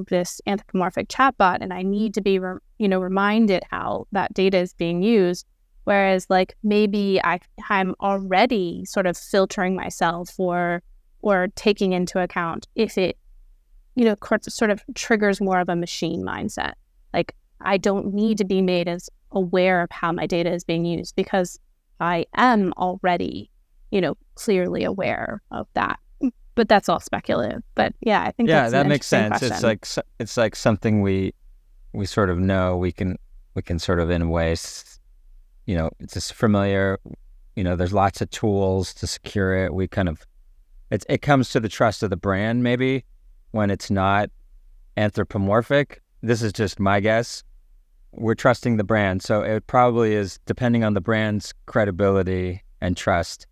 this anthropomorphic chatbot, and I need to be, reminded how that data is being used. Whereas, like, maybe I'm already sort of filtering myself or taking into account if it, sort of triggers more of a machine mindset. Like, I don't need to be made as aware of how my data is being used because I am already, clearly aware of that. But that's all speculative. But yeah, I think that's that makes sense. Question. It's like something we sort of know. We can sort of, in a way, it's just familiar. There's lots of tools to secure it. We kind of, it comes to the trust of the brand maybe when it's not anthropomorphic. This is just my guess. We're trusting the brand, so it probably is, depending on the brand's credibility and trust,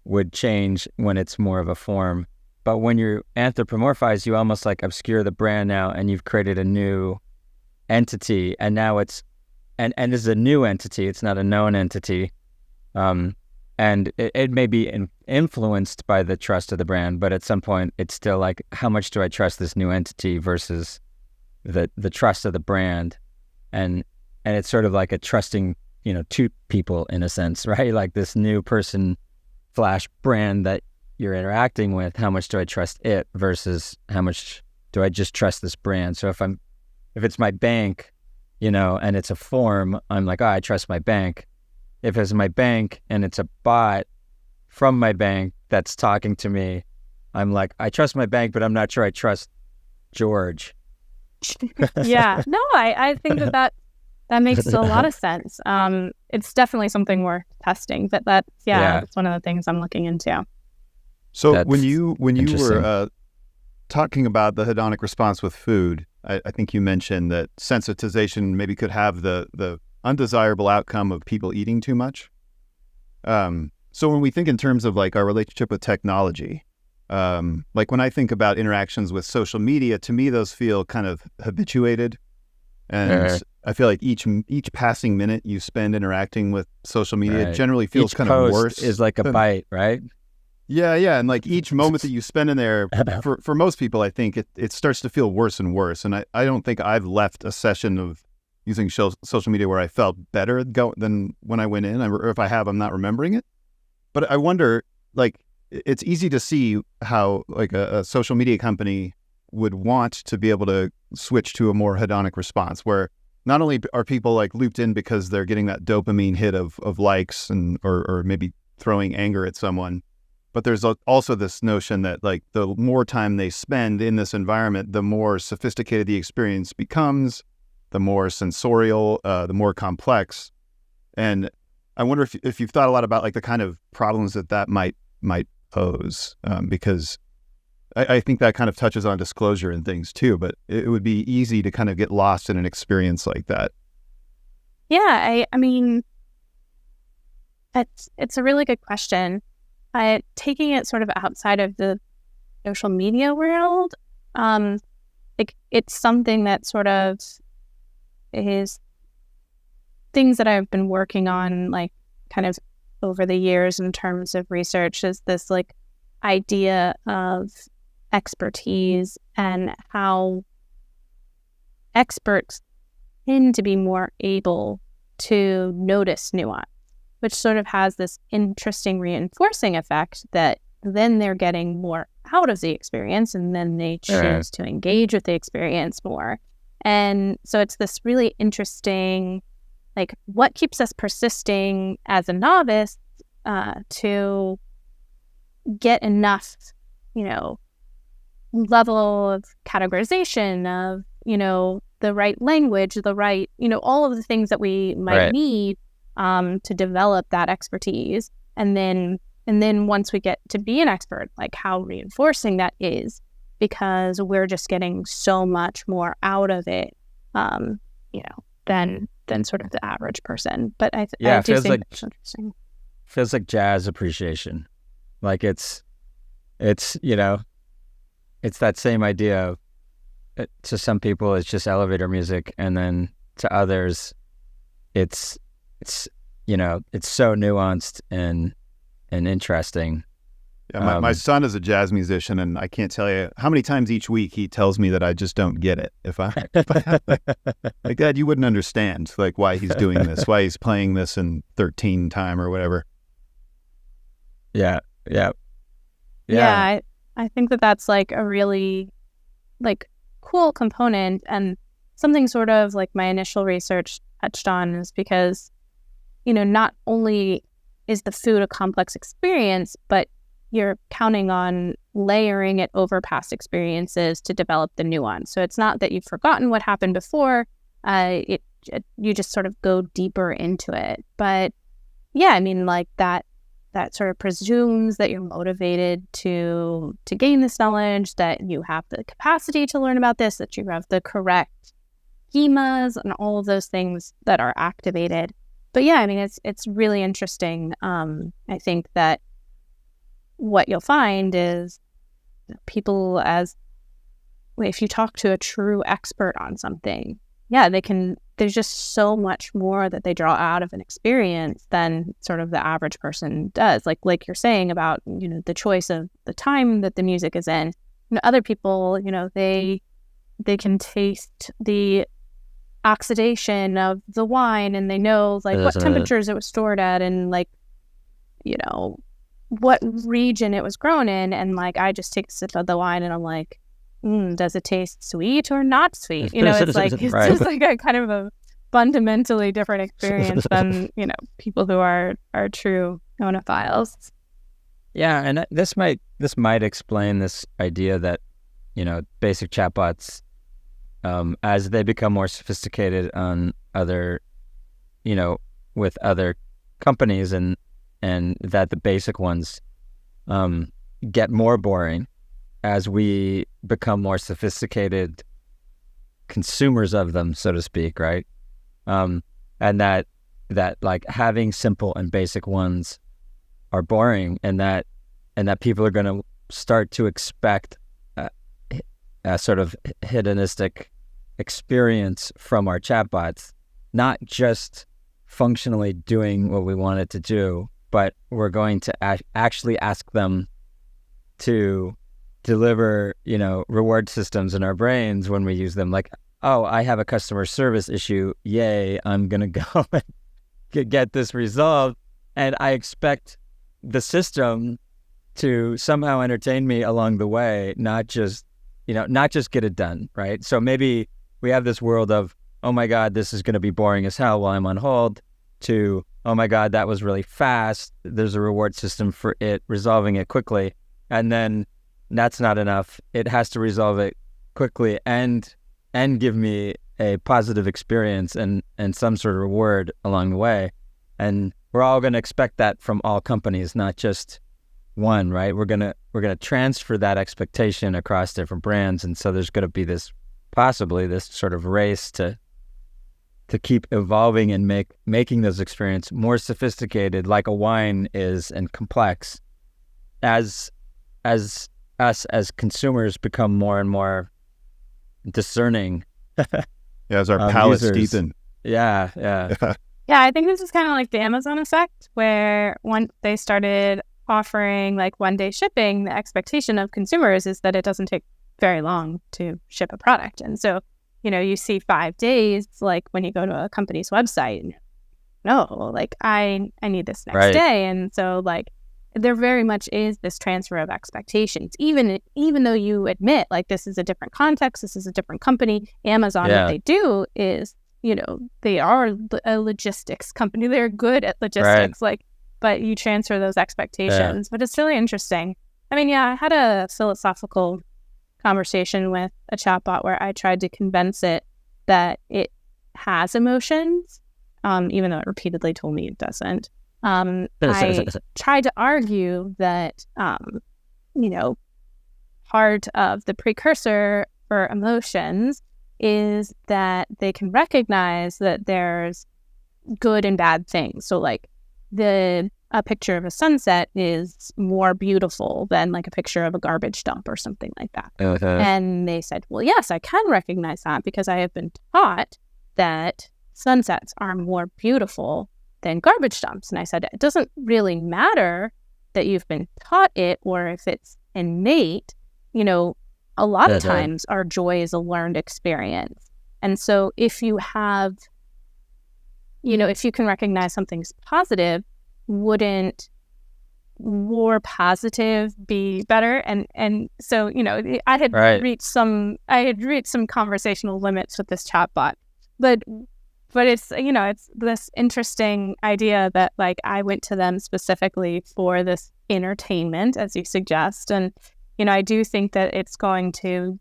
would change when it's more of a form. But when you anthropomorphize, you almost like obscure the brand now, and you've created a new entity, and now it's, and this is a new entity, it's not a known entity. And it may be influenced by the trust of the brand, but at some point it's still like, how much do I trust this new entity versus the trust of the brand? And it's sort of like a trusting, two people in a sense, right? Like this new person / brand that you're interacting with, how much do I trust it versus how much do I just trust this brand? So if it's my bank, and it's a form, I'm like, oh, I trust my bank. If it's my bank and it's a bot from my bank that's talking to me, I'm like, I trust my bank, but I'm not sure I trust George. Yeah, no, I think that makes a lot of sense. It's definitely something worth testing, but that's one of the things I'm looking into. So when you were talking about the hedonic response with food, I think you mentioned that sensitization maybe could have the undesirable outcome of people eating too much. So when we think in terms of like our relationship with technology, like when I think about interactions with social media, to me those feel kind of habituated, and I feel like each passing minute you spend interacting with social media generally feels each kind of worse. Is like a bite, right? Yeah, and like each moment that you spend in there, for most people, I think it starts to feel worse and worse. And I don't think I've left a session of using social media where I felt better than when I went in, or if I have, I'm not remembering it. But I wonder, like, it's easy to see how like a social media company would want to be able to switch to a more hedonic response, where not only are people like looped in because they're getting that dopamine hit of likes and or maybe throwing anger at someone, but there's also this notion that like the more time they spend in this environment, the more sophisticated the experience becomes, the more sensorial, the more complex. And I wonder if you've thought a lot about like the kind of problems that might pose, because I think that kind of touches on disclosure and things too, but it would be easy to kind of get lost in an experience like that. Yeah, I mean, it's a really good question. Taking it sort of outside of the social media world, like it's something that sort of is things that I've been working on, like kind of over the years in terms of research, is this like idea of expertise and how experts tend to be more able to notice nuance, which sort of has this interesting reinforcing effect that then they're getting more out of the experience and then they choose to engage with the experience more. And so it's this really interesting, like, what keeps us persisting as a novice to get enough, level of categorization of, the right language, the right, all of the things that we might need to develop that expertise. And then once we get to be an expert, like how reinforcing that is, because we're just getting so much more out of it, than sort of the average person. But I do think that's interesting. Feels like jazz appreciation. Like it's it's that same idea of, to some people it's just elevator music, and then to others it's so nuanced and interesting. Yeah, my son is a jazz musician, and I can't tell you how many times each week he tells me that I just don't get it. If I like, Dad, you wouldn't understand like why he's doing this, why he's playing this in 13 time or whatever. Yeah. I think that's like a really like cool component, and something sort of like my initial research touched on, is because not only is the food a complex experience, but you're counting on layering it over past experiences to develop the nuance. So it's not that you've forgotten what happened before. You just sort of go deeper into it. But yeah, I mean, like that sort of presumes that you're motivated to gain this knowledge, that you have the capacity to learn about this, that you have the correct schemas and all of those things that are activated. But yeah, I mean, it's really interesting. I think that what you'll find is people, if you talk to a true expert on something, there's just so much more that they draw out of an experience than sort of the average person does. Like you're saying about, the choice of the time that the music is in. Other people, they can taste the oxidation of the wine, and they know what temperatures it was stored at, and what region it was grown in. And I just take a sip of the wine and I'm like, does it taste sweet or not sweet? It's it's right. just a kind of a fundamentally different experience than, people who are true onophiles. Yeah, and this might explain this idea that, basic chatbots, as they become more sophisticated on other, with other companies, and that the basic ones get more boring as we become more sophisticated consumers of them, so to speak, right? And that having simple and basic ones are boring, and that people are going to start to expect a sort of hedonistic experience from our chatbots, not just functionally doing what we want it to do, but we're going to actually ask them to deliver, reward systems in our brains when we use them. Like, oh, I have a customer service issue. Yay, I'm going to go and get this resolved. And I expect the system to somehow entertain me along the way, not just get it done, right? So maybe we have this world of, oh my God, this is going to be boring as hell while I'm on hold, to, oh my God, that was really fast. There's a reward system for it, resolving it quickly. And then that's not enough. It has to resolve it quickly and give me a positive experience and some sort of reward along the way. And we're all going to expect that from all companies, not just one, right? We're gonna transfer that expectation across different brands, and so there's going to be possibly this sort of race to keep evolving and making those experiences more sophisticated, like a wine is, and complex, as us as consumers become more and more discerning. As our palates deepen. Yeah. Yeah, I think this is kind of like the Amazon effect, where once they started offering one-day shipping, the expectation of consumers is that it doesn't take very long to ship a product. And so, you see 5 days, when you go to a company's website, and I need this next day. And so there very much is this transfer of expectations, even though you admit this is a different context, this is a different company. Amazon, what they do is, they are a logistics company. They're good at logistics, but you transfer those expectations. But it's really interesting. I mean, I had a philosophical conversation with a chatbot where I tried to convince it that it has emotions, even though it repeatedly told me it doesn't. I tried to argue that, part of the precursor for emotions is that they can recognize that there's good and bad things. So a picture of a sunset is more beautiful than a picture of a garbage dump or something like that. And they said, well, yes, I can recognize that because I have been taught that sunsets are more beautiful than garbage dumps. And I said, it doesn't really matter that you've been taught it or if it's innate. A lot of times our joy is a learned experience. And so if you have, if you can recognize something's positive, wouldn't more positive be better? And so, I had reached some conversational limits with this chatbot, but it's, it's this interesting idea that I went to them specifically for this entertainment, as you suggest. And, I do think that it's going to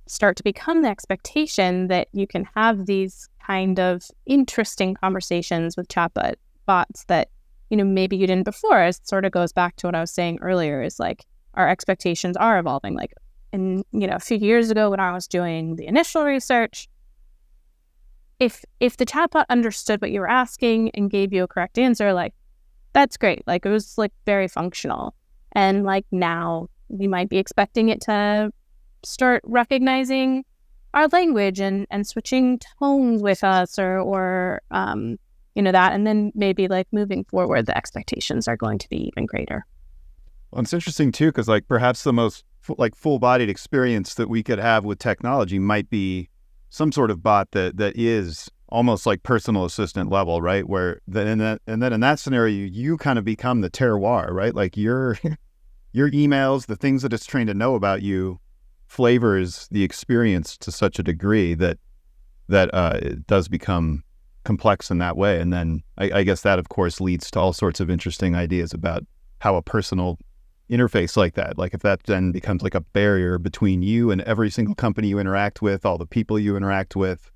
start to become the expectation that you can have these kind of interesting conversations with bots that, maybe you didn't before. It sort of goes back to what I was saying earlier, is our expectations are evolving. And, a few years ago when I was doing the initial research, if the chatbot understood what you were asking and gave you a correct answer, that's great. It was very functional. And now we might be expecting it to start recognizing our language and switching tones with us or that, and then maybe like moving forward, the expectations are going to be even greater. Well, it's interesting too, because like perhaps the most full-bodied experience that we could have with technology might be some sort of bot that is almost like personal assistant level, right? Where then in that scenario, you kind of become the terroir, right? Like your emails, the things that it's trained to know about you, flavors the experience to such a degree that it does become complex in that way. And then I guess that, of course, leads to all sorts of interesting ideas about how a personal interface like that, like if that then becomes like a barrier between you and every single company you interact with, all the people you interact with,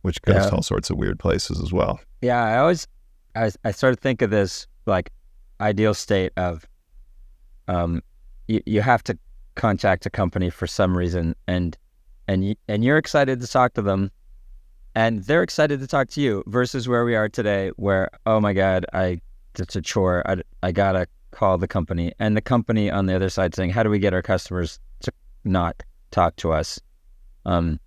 which goes to all sorts of weird places as well. Yeah, I sort of think of this like ideal state of you have to contact a company for some reason, and you're excited to talk to them, and they're excited to talk to you, versus where we are today, where, oh my God, it's a chore. I gotta call the company, and the company on the other side saying, how do we get our customers to not talk to us? Could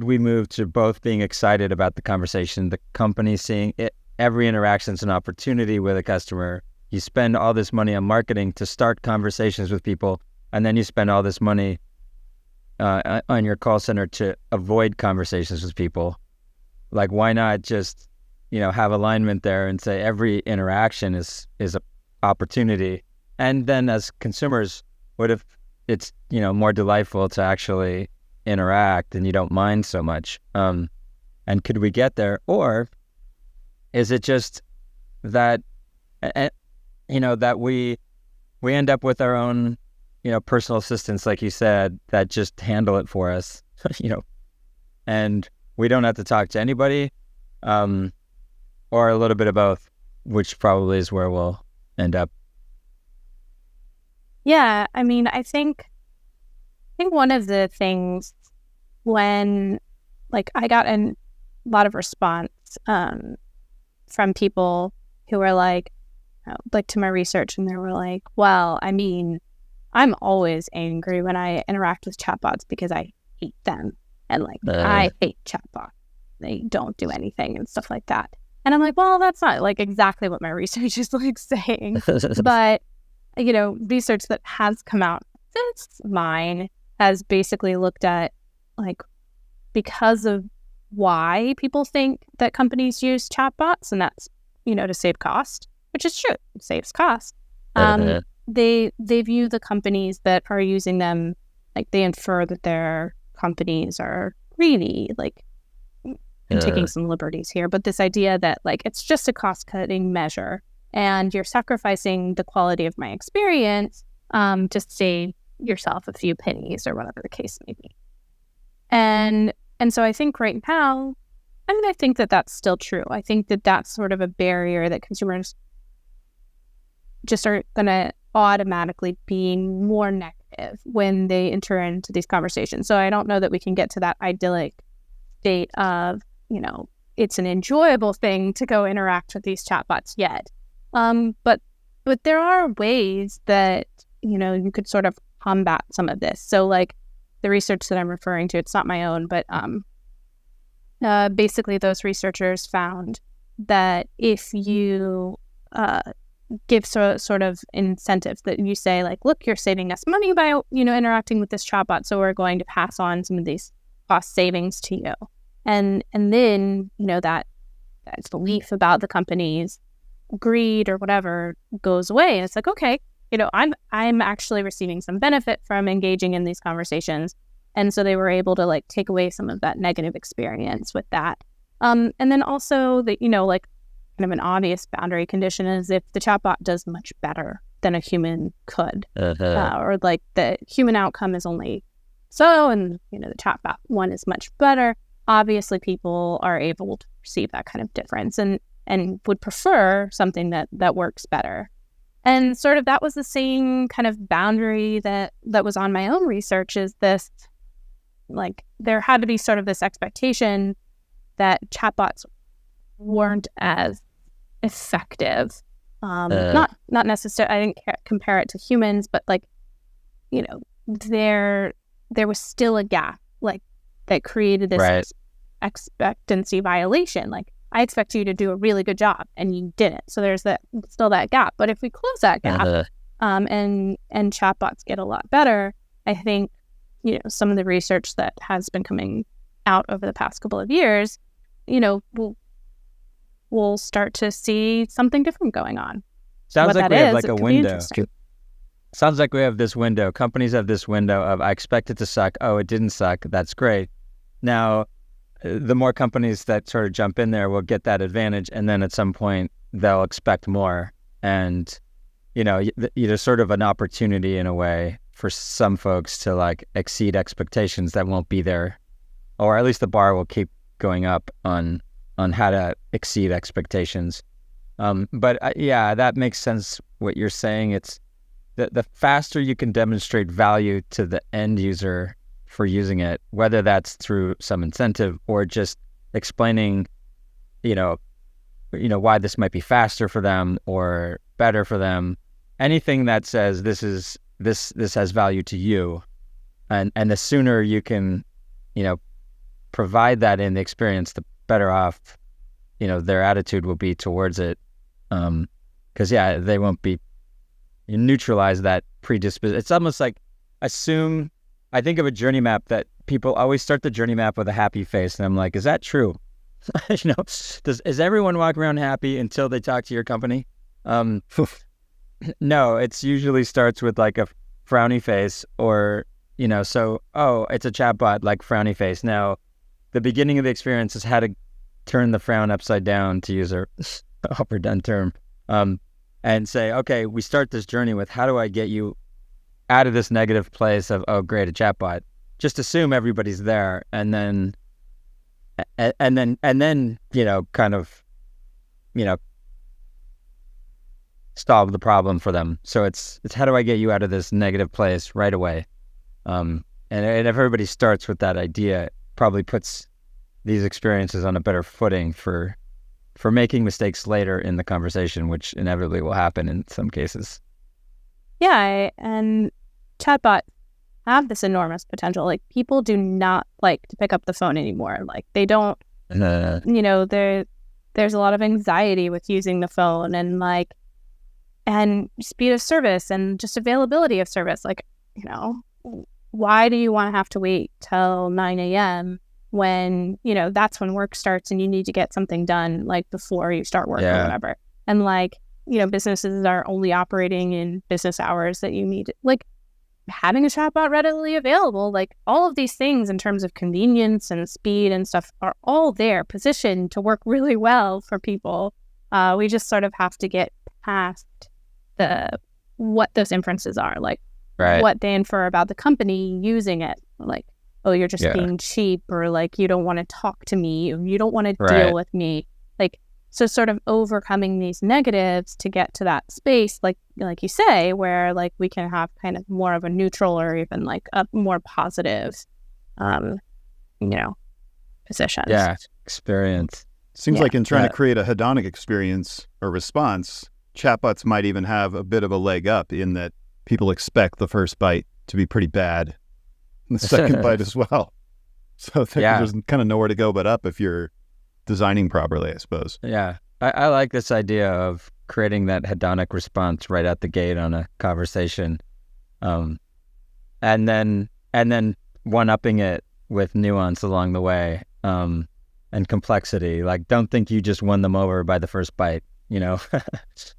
we move to both being excited about the conversation, the company seeing it, every interaction's an opportunity with a customer. You spend all this money on marketing to start conversations with people, and then you spend all this money on your call center to avoid conversations with people. Like, why not just, have alignment there and say every interaction is an opportunity? And then as consumers, what if it's, more delightful to actually interact and you don't mind so much? And could we get there? Or is it just that, that we end up with our own, personal assistants, like you said, that just handle it for us, and we don't have to talk to anybody, or a little bit of both, which probably is where we'll end up. Yeah, I mean, I think one of the things when, like, I got a lot of response from people who were like to my research, and they were like, well, I mean, I'm always angry when I interact with chatbots because I hate them. And like, I hate chatbots. They don't do anything and stuff like that. And I'm like, well, that's not like exactly what my research is like saying. But, research that has come out since mine has basically looked at like, because of why people think that companies use chatbots, and that's, to save cost, which is true, it saves cost. They view the companies that are using them, like they infer that their companies are greedy, like I'm taking some liberties here, but this idea that like it's just a cost-cutting measure and you're sacrificing the quality of my experience to save yourself a few pennies or whatever the case may be. And so I think right now, I think that that's still true. I think that that's sort of a barrier that consumers just are going to automatically be more negative when they enter into these conversations. So I don't know that we can get to that idyllic state of, it's an enjoyable thing to go interact with these chatbots yet. But there are ways that, you could sort of combat some of this. So like the research that I'm referring to, it's not my own, but basically those researchers found that if you give sort of incentives, that you say like, look, you're saving us money by, interacting with this chatbot, so we're going to pass on some of these cost savings to you. And then, that belief about the company's greed or whatever goes away. And it's like, okay, I'm actually receiving some benefit from engaging in these conversations. And so they were able to like take away some of that negative experience with that. And then also that, like kind of an obvious boundary condition is if the chatbot does much better than a human could, or like the human outcome is only so, and, the chatbot one is much better. Obviously, people are able to perceive that kind of difference and would prefer something that works better. And sort of that was the same kind of boundary that was on my own research, is this, like, there had to be sort of this expectation that chatbots weren't as effective. Not necessarily, I didn't compare it to humans, but like, there was still a gap, like, that created this Right. expectancy violation. Like, I expect you to do a really good job and you didn't. So there's still that gap. But if we close that gap, and chatbots get a lot better, I think, some of the research that has been coming out over the past couple of years, we'll start to see something different going on. Sounds What like that we have is, like it a could be window. interesting. Sounds like we have this window. Companies have this window of, I expect it to suck. Oh, it didn't suck. That's great. Now, the more companies that sort of jump in there will get that advantage. And then at some point, they'll expect more. And, there's sort of an opportunity in a way for some folks to like exceed expectations that won't be there. Or at least the bar will keep going up on how to exceed expectations. But that makes sense what you're saying. It's the faster you can demonstrate value to the end user for using it, whether that's through some incentive or just explaining, why this might be faster for them or better for them. Anything that says this has value to you, and the sooner you can, provide that in the experience, the better off, their attitude will be towards it. Because they won't be. You neutralize that predisposition. It's almost like I think of a journey map that people always start the journey map with a happy face. And I'm like, is that true? Is everyone walk around happy until they talk to your company? No, it's usually starts with like a frowny face or, it's a chatbot, like frowny face. Now, the beginning of the experience is how to turn the frown upside down, to use a overdone term. And say, okay, we start this journey with how do I get you out of this negative place of, oh, great, a chatbot. Just assume everybody's there, and then, solve the problem for them. So it's how do I get you out of this negative place right away? And if everybody starts with that idea, it probably puts these experiences on a better footing for making mistakes later in the conversation, which inevitably will happen in some cases. Yeah, and chatbots have this enormous potential. Like, people do not like to pick up the phone anymore. Like, they don't, there's a lot of anxiety with using the phone, and speed of service and just availability of service. Like, why do you want to have to wait till 9 a.m. when, that's when work starts and you need to get something done, like, before you start work or whatever. And businesses are only operating in business hours that you need. Like, having a chatbot readily available, like, all of these things in terms of convenience and speed and stuff are all there, positioned to work really well for people. We just sort of have to get past what those inferences are, like, what they infer about the company using it. Like, oh, you're just being cheap, or like, you don't want to talk to me, or you don't want to deal with me. Like, so sort of overcoming these negatives to get to that space, like you say, where like we can have kind of more of a neutral or even like a more positive, position. Yeah, experience. Seems like in trying to create a hedonic experience or response, chatbots might even have a bit of a leg up in that people expect the first bite to be pretty bad. The second bite as well. So there's kind of nowhere to go but up if you're designing properly, I suppose. Yeah. I like this idea of creating that hedonic response right out the gate on a conversation. And then one-upping it with nuance along the way, and complexity. Like, don't think you just won them over by the first bite, You're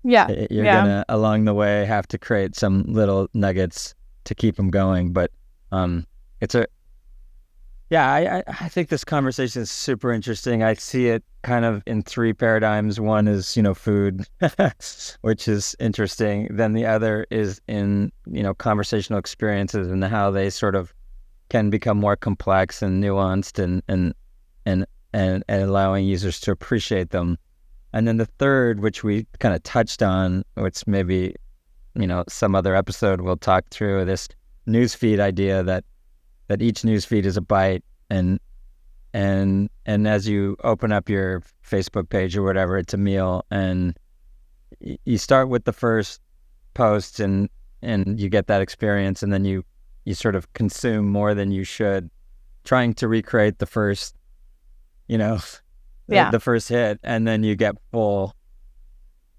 gonna, along the way, have to create some little nuggets to keep them going. But I think this conversation is super interesting. I see it kind of in three paradigms. One is, food, which is interesting. Then the other is in, conversational experiences and how they sort of can become more complex and nuanced and allowing users to appreciate them. And then the third, which we kind of touched on, which maybe, some other episode we'll talk through, this newsfeed idea that each newsfeed is a byte, and as you open up your Facebook page or whatever, it's a meal, and you start with the first post and you get that experience, and then you you sort of consume more than you should, trying to recreate the first, the first hit, and then you get full,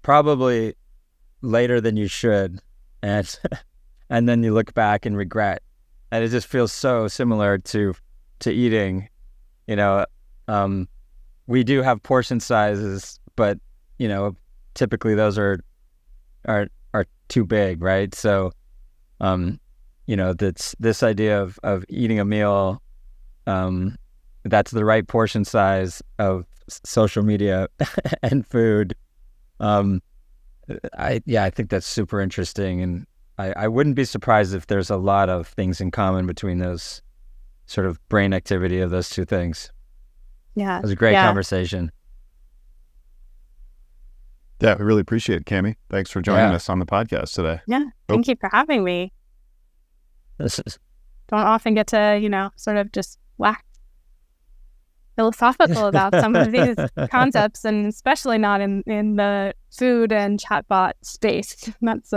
probably later than you should, and and then you look back and regret, and it just feels so similar to eating. We do have portion sizes, but typically those are too big, right? So that's this idea of eating a meal, that's the right portion size of social media and food. I think that's super interesting, and I wouldn't be surprised if there's a lot of things in common between those sort of brain activity of those two things. Yeah. It was a great conversation. Yeah, we really appreciate it, Cammy. Thanks for joining us on the podcast today. Yeah, thank you for having me. Don't often get to, sort of just wax philosophical about some of these concepts, and especially not in the food and chatbot space. That's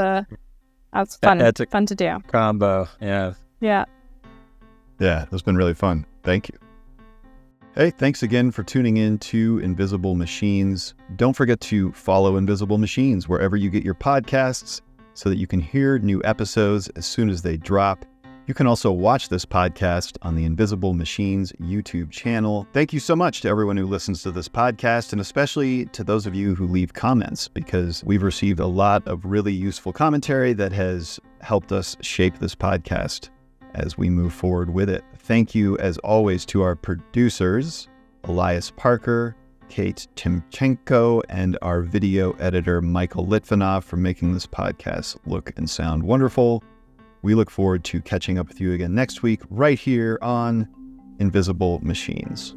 fun. That's fun to do. Combo, yeah. Yeah. Yeah, it's been really fun. Thank you. Hey, thanks again for tuning in to Invisible Machines. Don't forget to follow Invisible Machines wherever you get your podcasts so that you can hear new episodes as soon as they drop. You can also watch this podcast on the Invisible Machines YouTube channel. Thank you so much to everyone who listens to this podcast, and especially to those of you who leave comments, because we've received a lot of really useful commentary that has helped us shape this podcast as we move forward with it. Thank you, as always, to our producers, Elias Parker, Kate Timchenko, and our video editor, Michael Litvinov, for making this podcast look and sound wonderful. We look forward to catching up with you again next week, right here on Invisible Machines.